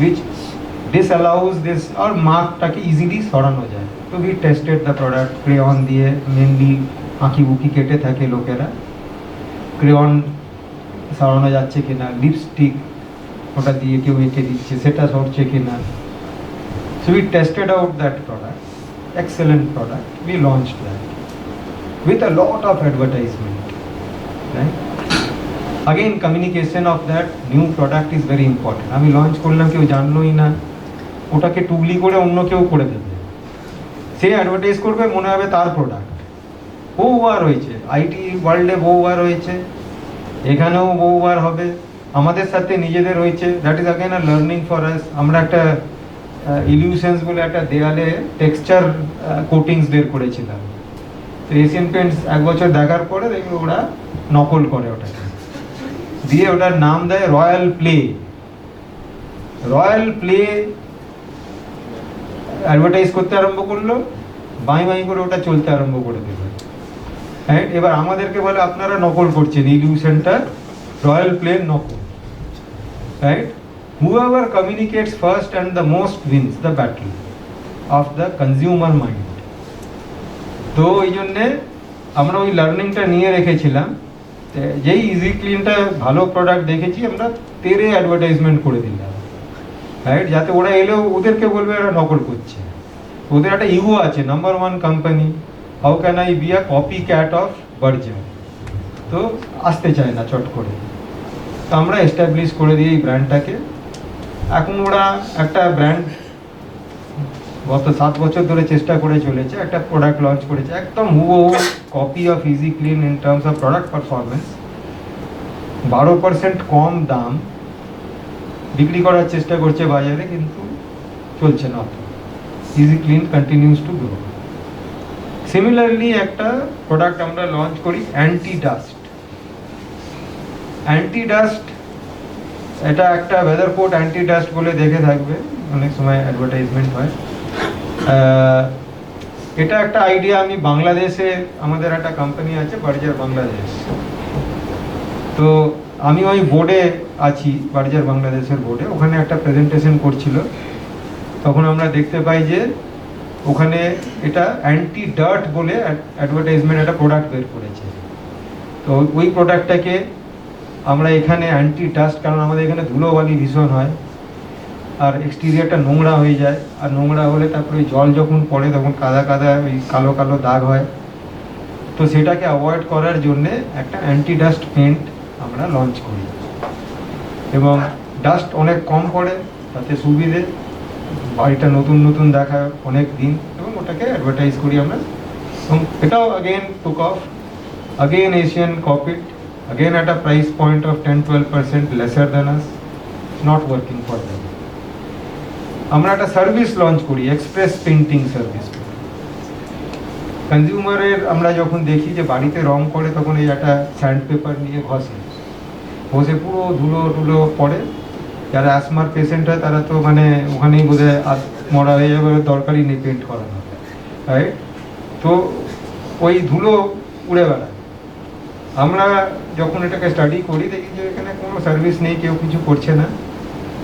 which disallows this, or markটাকে easily সরানো যায়। তো we tested the product, crayon দিয়ে mainly আঁকি বুকি কেটে থাকে লোকেরা, crayon সরানো যাচ্ছে কিনা, লিপস্টিক ওটা দিয়ে কেউ এঁকে দিচ্ছে, সেটা সরছে কিনা। So we tested out that product, excellent product, we launched that with a lot of advertisement, right? Again communication of that new product is very important. আমি লঞ্চ করলাম, কেউ জানলোই না, ওটাকে টুগলি করে অন্য কেউ করে দেবে, সে অ্যাডভার্টাইজ করবে, মনে হবে তার প্রোডাক্ট। বহুবার হয়েছে, আইটি ওয়ার্ল্ডে বহুবার হয়েছে, এখানেও বহুবার হবে, আমাদের সাথে নিজেদের হয়েছে। That is again a learning for us. আমরা একটা ইলিউশনস বলে একটা দেয়ালে টেক্সচার কোটিংস বের করেছিলাম। তো এশিয়ান পেইন্টস এক বছর দেখার পরে দেখবে ওরা নকল করে ওটাকে, দিয়ে ওটার নাম দেয় royal play. Royal play advertise করতে আরম্ভ করলো, বাই বাই করে ওটা চলতে আরম্ভ করে দেবে। হ্যাঁ, এবার আমাদেরকে বলে আপনারা নকল করছেন, ইলিউশনটা রয়্যাল প্লেন নকল। Right, whoever communicates first and the most wins the battle of the consumer mind. তো ওই জন্যে আমরা ওই লার্নিংটা নিয়ে রেখেছিলাম, যেই ইজি ক্লিনটা ভালো প্রোডাক্ট দেখেছি আমরা তেরে অ্যাডভার্টাইজমেন্ট করে দিলাম। রাইট, যাতে ওরা এলেও ওদেরকে বলবে এরা নকল করছে। ওদের একটা ইগো আছে, number 1 company, how can I be a copy cat of Berger, তো আসতে চায় না চট করে। তো আমরা এস্টাবলিশ করে দিই এই ব্র্যান্ডটাকে। এখন ওরা একটা ব্র্যান্ড গত 7 বছর ধরে চেষ্টা করে চলেছে, একটা প্রোডাক্ট লঞ্চ করেছে একদম হুবহু copy of easy clean in terms of product performance. 12% কম দাম বিক্রি করার চেষ্টা করছে বাজারে, কিন্তু চলছে না। Easy clean continues to grow. Similarly একটা প্রোডাক্ট আমরা লঞ্চ করি অ্যান্টি ডাস্ট। অ্যান্টি ডাস্ট, এটা একটা ওয়েদার কোট অ্যান্টি ডাস্ট বলে দেখে থাকবে, অনেক সময় অ্যাডভার্টাইজমেন্ট হয়। এটা একটা আইডিয়া আমি বাংলাদেশে, আমাদের একটা কোম্পানি আছে বার্জার বাংলাদেশ, তো আমি ওই বোর্ডে আছি, বার্জার বাংলাদেশের বোর্ডে। ওখানে একটা প্রেজেন্টেশন করছিল, তখন আমরা দেখতে পাই যে ওখানে এটা অ্যান্টি ডার্ট বলে অ্যাডভার্টাইজমেন্ট একটা প্রোডাক্ট বের করেছে। তো ওই প্রোডাক্টটাকে আমরা এখানে অ্যান্টি ডাস্ট, কারণ আমাদের এখানে ধুলোবালি ভীষণ হয় আর এক্সটেরিয়ারটা নোংরা হয়ে যায়, আর নোংরা হলে তারপরে ওই জল যখন পড়ে তখন কাদা কাদা ওই কালো কালো দাগ হয়। তো সেটাকে অ্যাভয়েড করার জন্যে একটা অ্যান্টি ডাস্ট পেন্ট আমরা লঞ্চ করি, এবং ডাস্ট অনেক কম পড়ে, তাতে সুবিধে, বাড়িটা নতুন নতুন দেখা অনেক দিন, এবং ওটাকে অ্যাডভার্টাইজ করি আমরা। এবং এটাও again took off, again Asian copied, again at a price point of 10-12% lesser than us, not working for them. আমরা একটা সার্ভিস লঞ্চ করি, এক্সপ্রেস পেইন্টিং সার্ভিস। কনজিউমারের আমরা যখন দেখি যে বাড়িতে রং করে, তখন এই একটা স্যান্ড পেপার নিয়ে ঘষে পুরো ধুলো টুলো পড়ে। যারা অ্যাসমার পেশেন্ট হয় তারা তো মানে ওখানেই বোধহয় মরা হয়ে যাবে, দরকারই নেই পেন্ট করানো, রাইট? তো ওই ধুলো উড়ে বেড়ায়। আমরা যখন এটাকে স্টাডি করি দেখি যে এখানে কোনো সার্ভিস নেই, কেউ কিছু করছে না।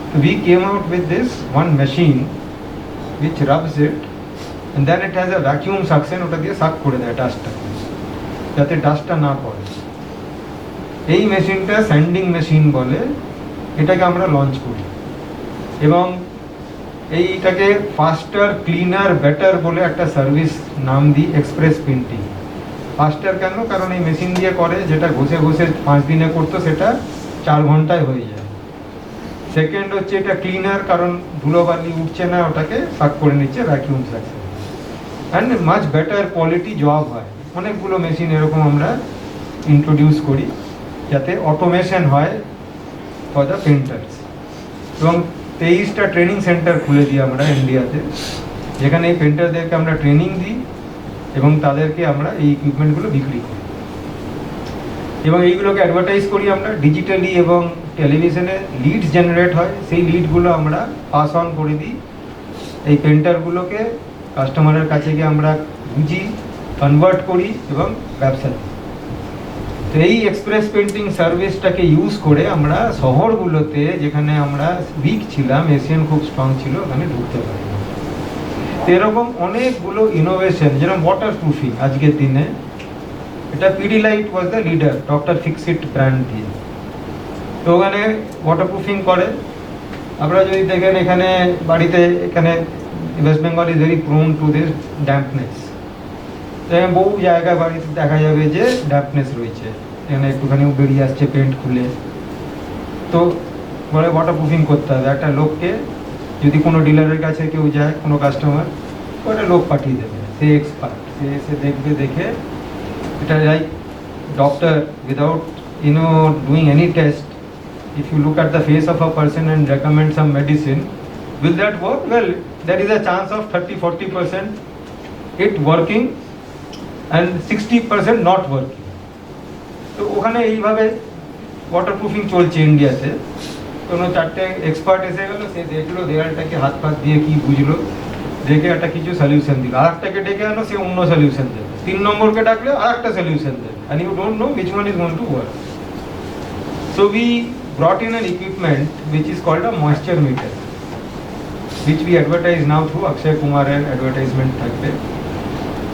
তো we came out with this one machine which rubs it and then it has a vacuum suction, ওটা দিয়ে সাক করে দেয় ডাস্টটাকে, যাতে ডাস্টটা না পড়ে। এই মেশিনটা স্যান্ডিং মেশিন বলে, এটাকে আমরা লঞ্চ করি, এবং এইটাকে ফাস্টার ক্লিনার বেটার বলে একটা সার্ভিস নাম দিই, এক্সপ্রেস পেইন্টিং। ফাস্টার কেন? কারণ এই মেশিন দিয়ে করে, যেটা ঘষে ঘষে 5 দিনে করতো সেটা 4 ঘন্টায় হয়ে যায়। সেকেন্ড হচ্ছে এটা ক্লিনার, কারণ ধুলোবালি উঠছে না, ওটাকে সাক করে নিচ্ছে vacuum suction, and much better quality job হয়। অনেকগুলো মেশিন এরকম আমরা ইন্ট্রোডিউস করি, যাতে অটোমেশন হয় ফর দ্য পেন্টার্স। এবং 23টা ট্রেনিং সেন্টার খুলে দিই আমরা ইন্ডিয়াতে, যেখানে এই পেন্টারদেরকে আমরা ট্রেনিং দিই এবং তাদেরকে আমরা এই ইকুইপমেন্টগুলো বিক্রি করি, এবং এইগুলোকে অ্যাডভার্টাইজ করি আমরা ডিজিটালি, এবং টেলিভিশনে লিডস জেনারেট হয়, সেই লিডগুলো আমরা পাস অন করে দিই এই পেন্টারগুলোকে। কাস্টমারের কাছে গিয়ে আমরা বুঝি, কনভার্ট করি এবং ব্যবসা দিই। তো এই এক্সপ্রেস পেন্টিং সার্ভিসটাকে ইউজ করে আমরা শহরগুলোতে, যেখানে আমরা উইক ছিলাম, এশিয়ান খুব স্ট্রং ছিল, ওখানে ঢুকতে পারি। এরকম অনেকগুলো ইনোভেশন, যেরকম ওয়াটার প্রুফিং আজকের দিনে, এটা Pidilite was the leader, doctor Fixit brand দিয়ে। তো ওখানে ওয়াটার প্রুফিং করে। আপনারা যদি দেখেন এখানে বাড়িতে, এখানে West Bengal is very prone to this dampness. বহু জায়গায় বাড়িতে দেখা যাবে যে ড্যাম্পনেস রয়েছে, এখানে একটুখানি বেরিয়ে আসছে পেন্ট খুলে। তো বলে ওয়াটার প্রুফিং করতে হবে। একটা লোককে, যদি কোনো ডিলারের কাছে কেউ যায়, কোনো কাস্টমার, ওটা লোক পাঠিয়ে দেবে, সে এক্সপার্ট, সে এসে দেখবে, দেখে এটা like doctor without doing any test, if you look at the face of a person and recommend some medicine, will that work? Well, there is a chance of 30-40% it working and 60% not working. তো ওখানে এইভাবে water proofing চলছে ইন্ডিয়াতে। কোনো 4টে expert এসে গেল, সে দেখলো দেয়ালটাকে হাত পাত দিয়ে কি বুঝলো, ডেকে একটা কিছু সলিউশন দিল, আর একটাকে ডেকে আনো, সে অন্য সলিউশন দেবে, 3 নম্বরকে ডাকলে আর একটা সলিউশন দেবে, and you don't know which one is going to work. So we brought in an equipment which is called a moisture meter, which we advertise now through Akshay Kumarer advertisement থাকবে।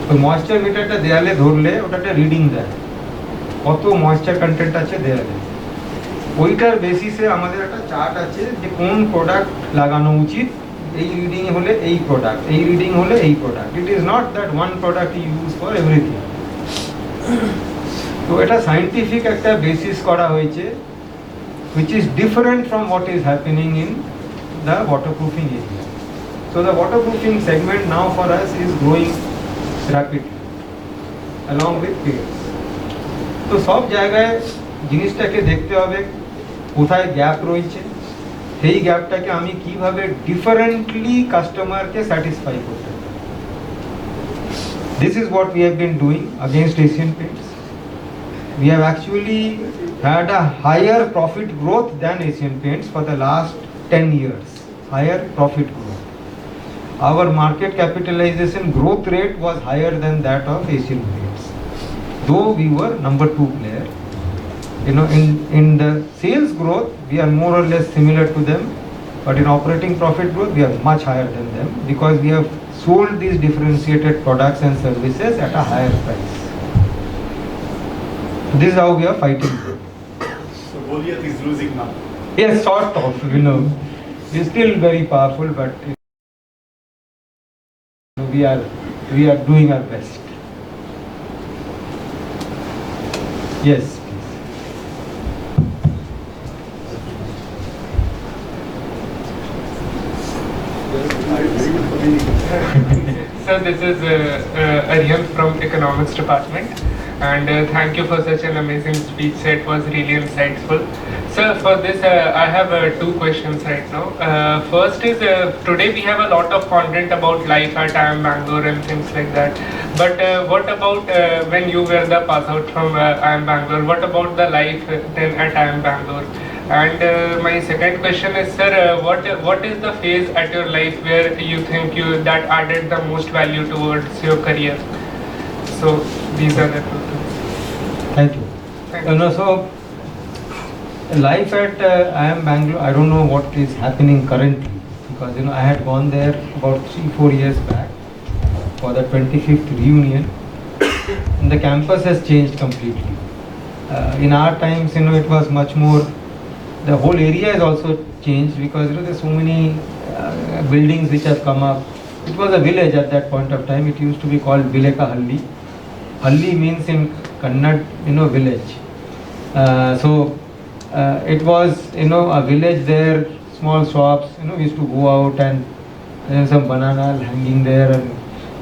তো moisture মিটারটা দেয়ালে ধরলে ওটাতে reading দেয় কত moisture content আছে দেয়ালে। ওইটার বেসিসে আমাদের একটা চার্ট আছে যে কোন প্রোডাক্ট লাগানো উচিত, এই রিডিং হলে এই প্রোডাক্ট, এই রিডিং হলে এই product. It is not that one product use for everything. তো এটা সায়েন্টিফিক একটা বেসিস করা হয়েছে, which is different from what is happening in the waterproofing area. So the waterproofing segment now for us is growing rapidly along with peers. তো সব জায়গায় জিনিসটাকে দেখতে হবে কোথায় গ্যাপ রয়েছে, সেই গ্যাপটাকে আমি কিভাবে ডিফারেন্টলি কাস্টমারকে স্যাটিসফাই করতে পারি। This is what we have been doing against Asian Paints. We have actually had a higher profit growth than Asian Paints for the last 10 years. Higher profit growth. Our market capitalization growth rate was higher than that of Asian Paints. Though we were number 2 player, you know, in the sales growth we are more or less similar to them, but in operating profit growth we are much higher than them because we have sold these differentiated products and services at a higher price. This is how we are fighting. So Goliath is losing now. Yes, sort of, you know. We're still very powerful, but we are doing our best. Yes, please. Sir, this is Aryan from Economics Department, and thank you for such an amazing speech. It was really insightful. Sir, for this I have 2 questions right now. First is today we have a lot of content about life at IIM Bangalore and things like that. But what about when you were the pass out from IIM Bangalore? What about the life then at IIM Bangalore? And my second question is, sir, what is the phase at your life where you think that added the most value towards your career? So these are the 2 things. Thank you. Thank You know, so life at IIM Bangalore, I don't know what is happening currently because you know I had gone there about 3-4 years back for the 25th reunion, and the campus has changed completely. In our times, you know, it was much more. The whole area has also changed because you know there's so many buildings which have come up. It was a village at that point of time. It used to be called Vileka Halli. Halli means in Kannada, you know, village. It was, you know, a village there, small shops. You know, we used to go out and some banana hanging there, and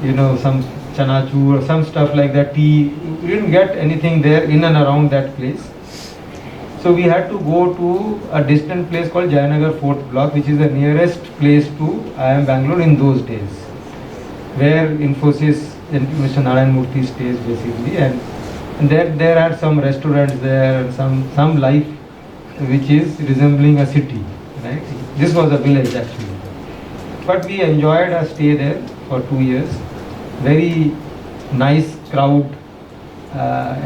you know some chanachu or some stuff like that. Tea. We didn't get anything there in and around that place. So we had to go to a distant place called Jayanagar 4th block, which is the nearest place to IIM Bangalore in those days, where Infosys and Mr. Narayan Murthy stays basically, and there are some restaurants there and some life which is resembling a city, right? This was a village actually, but we enjoyed our stay there for 2 years. Very nice crowd.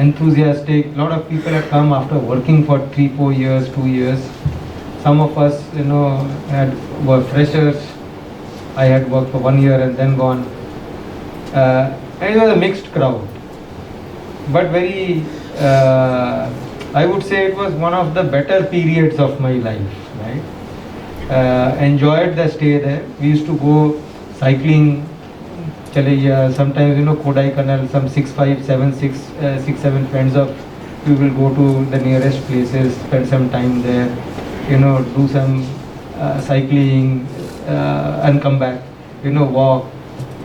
Enthusiastic. A lot of people had come after working for 3-4 years, 2 years. Some of us, you know, were freshers. I had worked for 1 year and then gone. And it was a mixed crowd, but very. I would say it was one of the better periods of my life. Right. Enjoyed the stay there. We used to go cycling. Sometimes, you know, Kodaikanal, some 6-7 friends of we will go to the nearest places, spend some time there, you know, do some cycling and come back, you know, walk,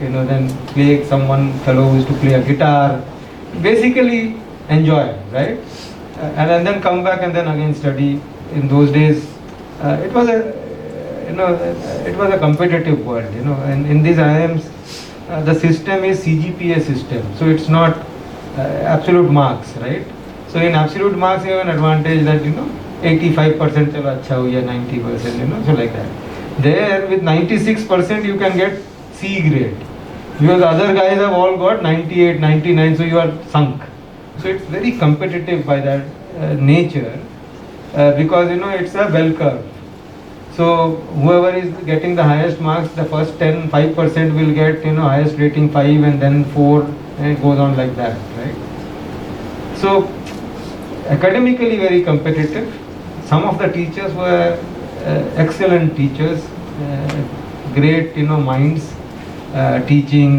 you know, then play. Someone fellow used to play a guitar, basically enjoy, right? And then come back and then again study. In those days, it was a competitive world, you know, and in these IIMs. The system is CGPA system, so it's not absolute marks, right? So in absolute marks you have an advantage that, you know, 85% chalo acha ho ya 90%, you know, so like that. There with 96% you can get C grade. Because other guys have all got 98, 99, so you are sunk. So it's very competitive by that nature, because it's a bell curve. So whoever is getting the highest marks, the first 5% will get highest rating 5 and then 4, and it goes on like that, right? So academically very competitive. Some of the teachers were excellent teachers, great minds, teaching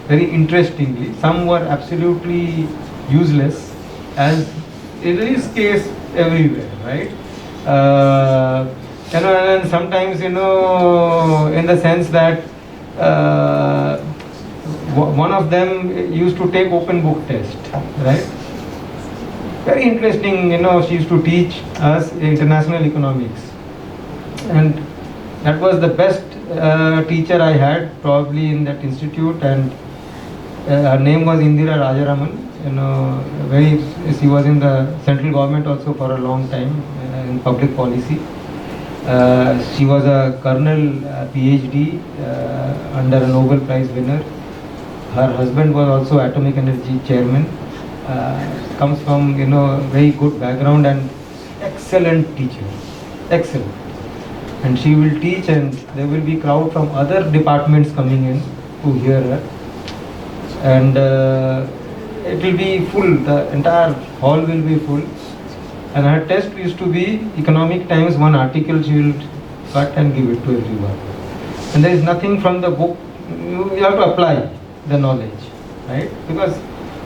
very interestingly. Some were absolutely useless, as it is case everywhere, right? And sometimes in the sense that one of them used to take open book test, right? Very interesting, she used to teach us international economics, and that was the best teacher I had probably in that institute, and her name was Indira Rajaraman. She was in the central government also for a long time in public policy. She was a colonel, PhD, under a Nobel Prize winner. Her husband was also Atomic Energy chairman. Comes from very good background and excellent teacher, excellent. And she will teach, and there will be crowd from other departments coming in to hear her, and it will be full. The entire hall will be full. And her test used to be Economic Times, one article she will cut and give it to everyone. And there is nothing from the book. You have to apply the knowledge, right? Because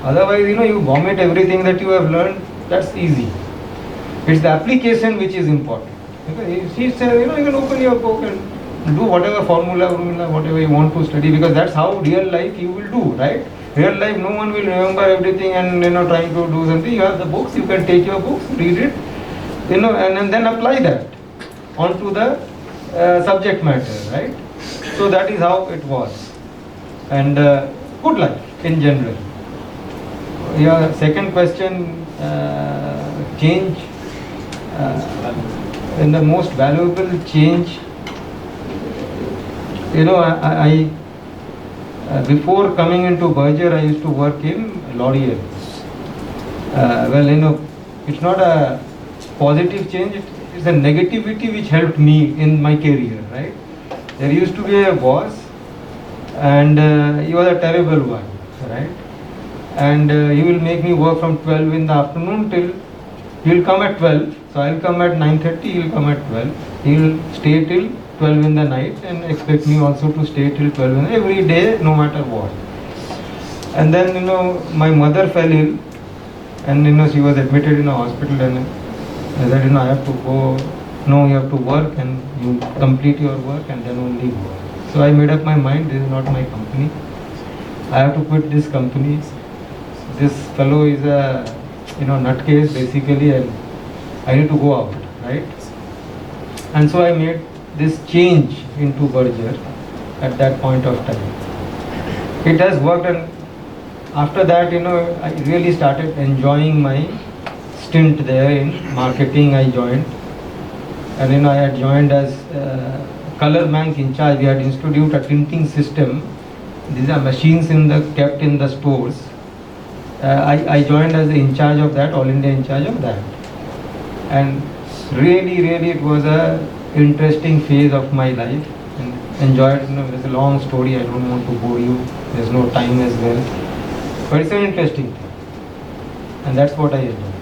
otherwise, you vomit everything that you have learned. That's easy. It's the application which is important. Because she said, you can open your book and do whatever formula, whatever you want to study, because that's how real life you will do, right? Real life, no one will remember everything and trying to do something. You have the books, you can take your books, read it, and then apply that onto the subject matter, right? So that is how it was. And good life in general. Your second question, change, and the most valuable change, I before coming into Berger, I used to work in L'Oreal. It's not a positive change, it's a negativity which helped me in my career, right? There used to be a boss, and he was a terrible one, right? And he will make me work from 12 in the afternoon till, he will come at 12, so I will come at 9:30, he will come at 12. He will stay till 12 in the night and expect me also to stay till 12 every day, no matter what. And then my mother fell ill, and she was admitted in a hospital, and I said, I have to go. No, you have to work, and you complete your work and then only go. So I made up my mind, this is not my company. I have to quit this company. This fellow is a nutcase basically, and I need to go out, right? And so I made this change into Berger at that point of time. It has worked, and after that, I really started enjoying my stint there in marketing. I joined, and I had joined as color bank in charge. We had introduced a tinting system. These are machines kept in the stores. I joined as the in charge of that, All India in charge of that, and really it was a interesting phase of my life, and enjoyed. It's a long story, I don't want to bore you, there's no time as well, but it's an interesting thing, and that's what I enjoyed.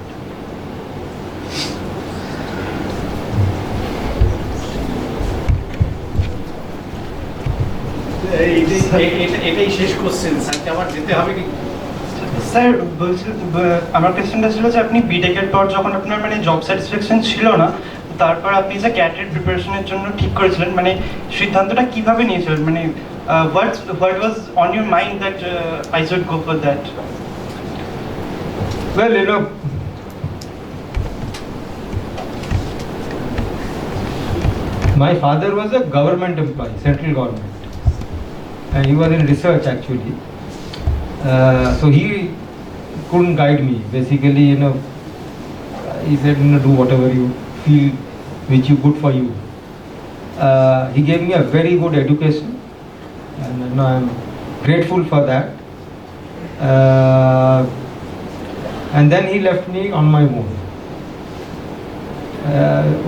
এটাই শেষ question, স্যারকে আবার যেতে হবে কি? Sir আমার কোয়েশ্চেনটা ছিল যে আপনি বিটেকের পর যখন আপনার জব স্যাটিসফ্যাকশন ছিল না, তারপর আপনি যে ক্যাটের প্রিপারেশনের জন্য ঠিক করেছিলেন, সিদ্ধান্তটা কিভাবে নিয়েছিলেন? What was on your mind that I should go for that? Well, my father was a government employee, central government, and he was in research actually. So he couldn't guide me. Basically, he said, do whatever you feel which is good for you. He gave me a very good education, and I'm grateful for that. And then he left me on my own.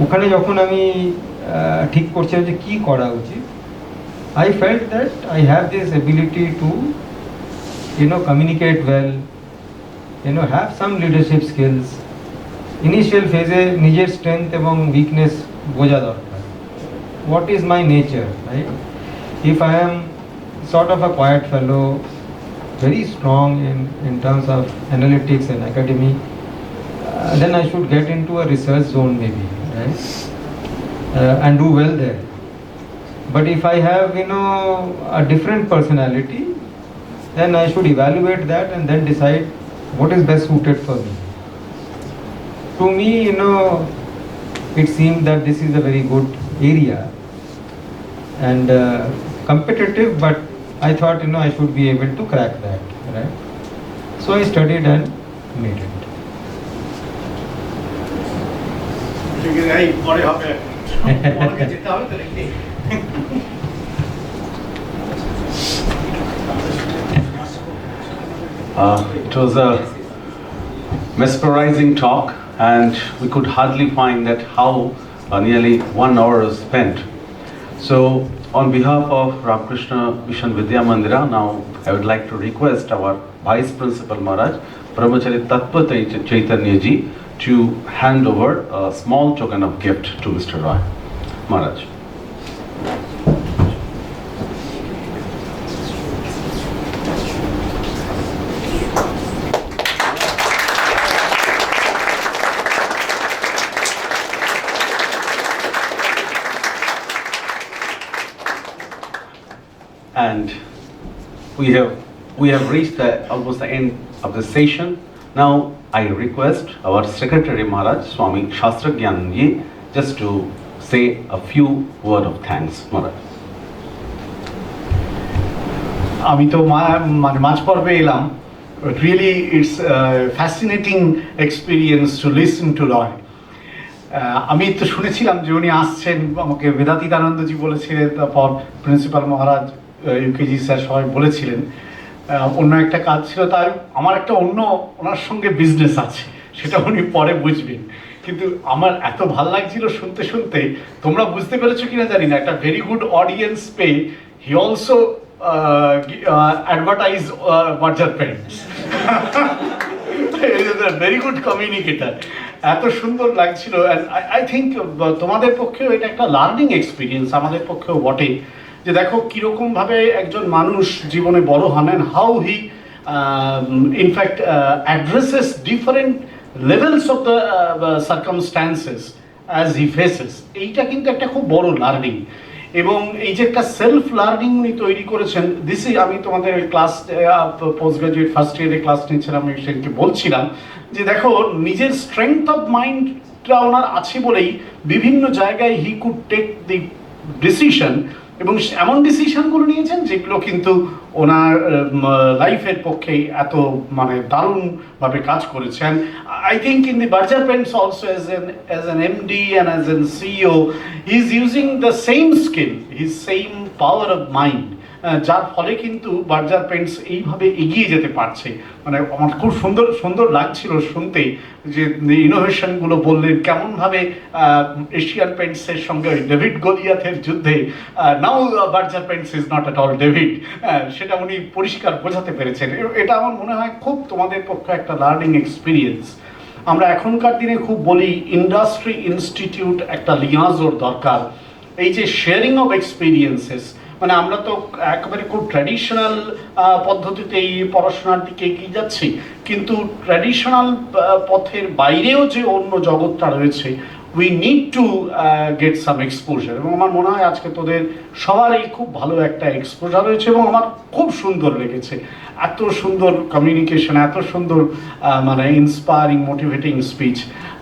ওখানে যখন আমি ঠিক করছিলাম যে কী করা উচিত, I felt that I have this ability to communicate well, have some leadership skills. Initial phase এ নিজের strength এবং weakness বোঝা দরকার. What is my nature, right? If I am sort of a quiet fellow, very strong in terms of analytics and academy, then I should get into a research zone maybe, right? And do well there. But if I have a different personality, then I should evaluate that and then decide what is best suited for me. To me, it seemed that this is a very good area and competitive, but I thought I should be able to crack that, right? So I studied and made it. এই পরে হবে পরে যেতে হবে তো নাকি It was a mesmerizing talk, and we could hardly find that how nearly 1 hour was spent. So, on behalf of Ramakrishna Mission Vidyamandira, now I would like to request our Vice Principal Maharaj, Brahmachari Tattva Chaitanya Ji, to hand over a small token of gift to Mr. Roy. Maharaj. And we have reached almost the end of the session. Now I request our Secretary Maharaj, Swami Shastragyan Ji, just to say a few words of thanks. Maharaj. আমি তো মানে মাঝ পর্বে এলাম really it's fascinating experience to listen to Roy আমি তো শুনেছিলাম যে উনি আসছেন আমাকে বেদাতীতানন্দজি বলেছিলেন তারপর প্রিন্সিপাল মহারাজ ইউকেজি স্যার সবাই বলেছিলেন অন্য একটা কাজ ছিল তাই আমার একটা অন্য ওনার সঙ্গে বিজনেস আছে সেটা উনি পরে বুঝবেন কিন্তু আমার এত ভালো লাগছিল শুনতে শুনতে তোমরা বুঝতে পেরেছো কিনা জানি না একটা ভেরি গুড অডিয়েন্স পেয়ে he also advertise Berger paints very good communicator এত সুন্দর লাগছিল অ্যান্ড আই থিঙ্ক তোমাদের পক্ষেও এটা একটা লার্নিং এক্সপিরিয়েন্স আমাদের পক্ষেও বটে যে দেখো কীরকমভাবে একজন মানুষ জীবনে বড় হন and how he in fact addresses different levels of the circumstances as he faces এইটা কিন্তু একটা খুব বড় লার্নিং এবং এই যে একটা সেলফ লার্নিং উনি তৈরি করেছেন দিসই আমি তোমাদের ক্লাস পোস্ট গ্রাজুয়েট ফার্স্ট ইয়ারে ক্লাস নিচ্ছিলাম আমি সেদিনকে বলছিলাম যে দেখো নিজের স্ট্রেংথ অফ মাইন্ডটা ওনার আছে বলেই বিভিন্ন জায়গায় he could take the decision এবং এমন ডিসিশনগুলো নিয়েছেন যেগুলো কিন্তু ওনার লাইফের পক্ষে এত মানে দারুণভাবে কাজ করেছেন I think in the Berger paints also as an MD and as an CEO he is using the same skill his same power of mind যার ফলে কিন্তু বার্জার পেন্টস এইভাবে এগিয়ে যেতে পারছে মানে আমার খুব সুন্দর লাগছিল শুনতে যে ইনোভেশনগুলো বললেন কেমনভাবে এশিয়ান পেন্টসের সঙ্গে ডেভিড গলিয়াথের যুদ্ধে now Berger paints is not at all David সেটা উনি পরিষ্কার বোঝাতে পেরেছেন এটা আমার মনে হয় খুব তোমাদের পক্ষে একটা লার্নিং এক্সপিরিয়েন্স আমরা এখনকার দিনে খুব বলি ইন্ডাস্ট্রি ইনস্টিটিউট একটা লিয়াজোর দরকার এই যে শেয়ারিং অফ এক্সপিরিয়েন্সেস মানে আমরা তো একেবারে খুব ট্র্যাডিশনাল পদ্ধতিতে এই পড়াশোনার দিকে এগিয়ে যাচ্ছি কিন্তু ট্র্যাডিশনাল পথের বাইরেও যে অন্য জগৎটা রয়েছে we need to get some exposure এবং আমার মনে হয় আজকে তোদের সবারই খুব ভালো একটা এক্সপোজার হয়েছে এবং আমার খুব সুন্দর লেগেছে এত সুন্দর কমিউনিকেশন এত সুন্দর মানে ইন্সপায়ারিং মোটিভেটিং স্পিচ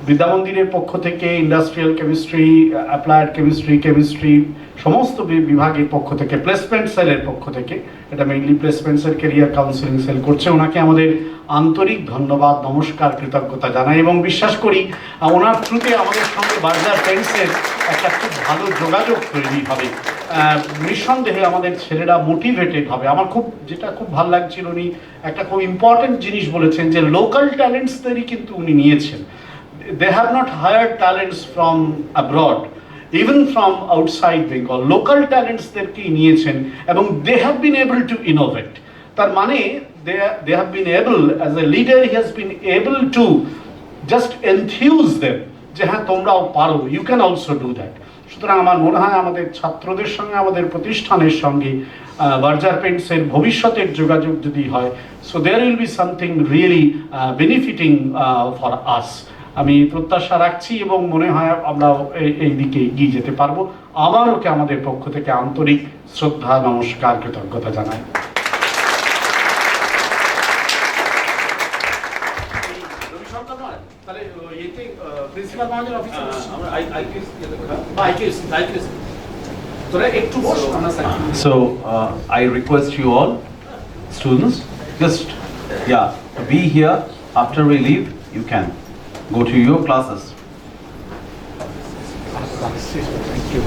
বিদ্যামন্দিরের পক্ষ থেকে ইন্ডাস্ট্রিয়াল কেমিস্ট্রি অ্যাপ্লায়েড কেমিস্ট্রি সমস্ত বিভাগের পক্ষ থেকে প্লেসমেন্ট সেলের পক্ষ থেকে এটা mainly placement cell career counselling cell করছে ওনাকে আমাদের আন্তরিক ধন্যবাদ নমস্কার কৃতজ্ঞতা জানাই এবং বিশ্বাস করি ওনার থ্রুতে আমাদের সঙ্গে বার্জার পেন্টসের একটা খুব ভালো যোগাযোগ তৈরি হবে নিঃসন্দেহে আমাদের ছেলেরা মোটিভেটেড হবে। আমার যেটা খুব ভালো লাগছিল, উনি একটা খুব ইম্পর্টেন্ট জিনিস বলেছেন যে লোকাল ট্যালেন্টসদেরই কিন্তু উনি নিয়েছেন। They have not hired talents from abroad, even from outside Bengal, local ট্যালেন্টসদেরকেই নিয়েছেন এবং they have been able to innovate. তার মানে they have been able, as a leader he has been able to just enthuse them যে হ্যাঁ তোমরাও পারো, you can also do that. সুতরাং আমার মনে হয় আমাদের ছাত্রদের সঙ্গে আমাদের প্রতিষ্ঠানের সঙ্গে বার্জার পেন্টসের ভবিষ্যতের যোগাযোগ যদি হয়, so there will be something really benefiting for us. আমি প্রত্যাশা রাখছি এবং মনে হয় আমরা এই দিকে এগিয়ে যেতে পারবো। আবার ওকে আমাদের পক্ষ থেকে আন্তরিক শ্রদ্ধা, নমস্কার, কৃতজ্ঞতা জানাই। So I request you all, students, just be here. After we leave, you can go to your classes. Thank you.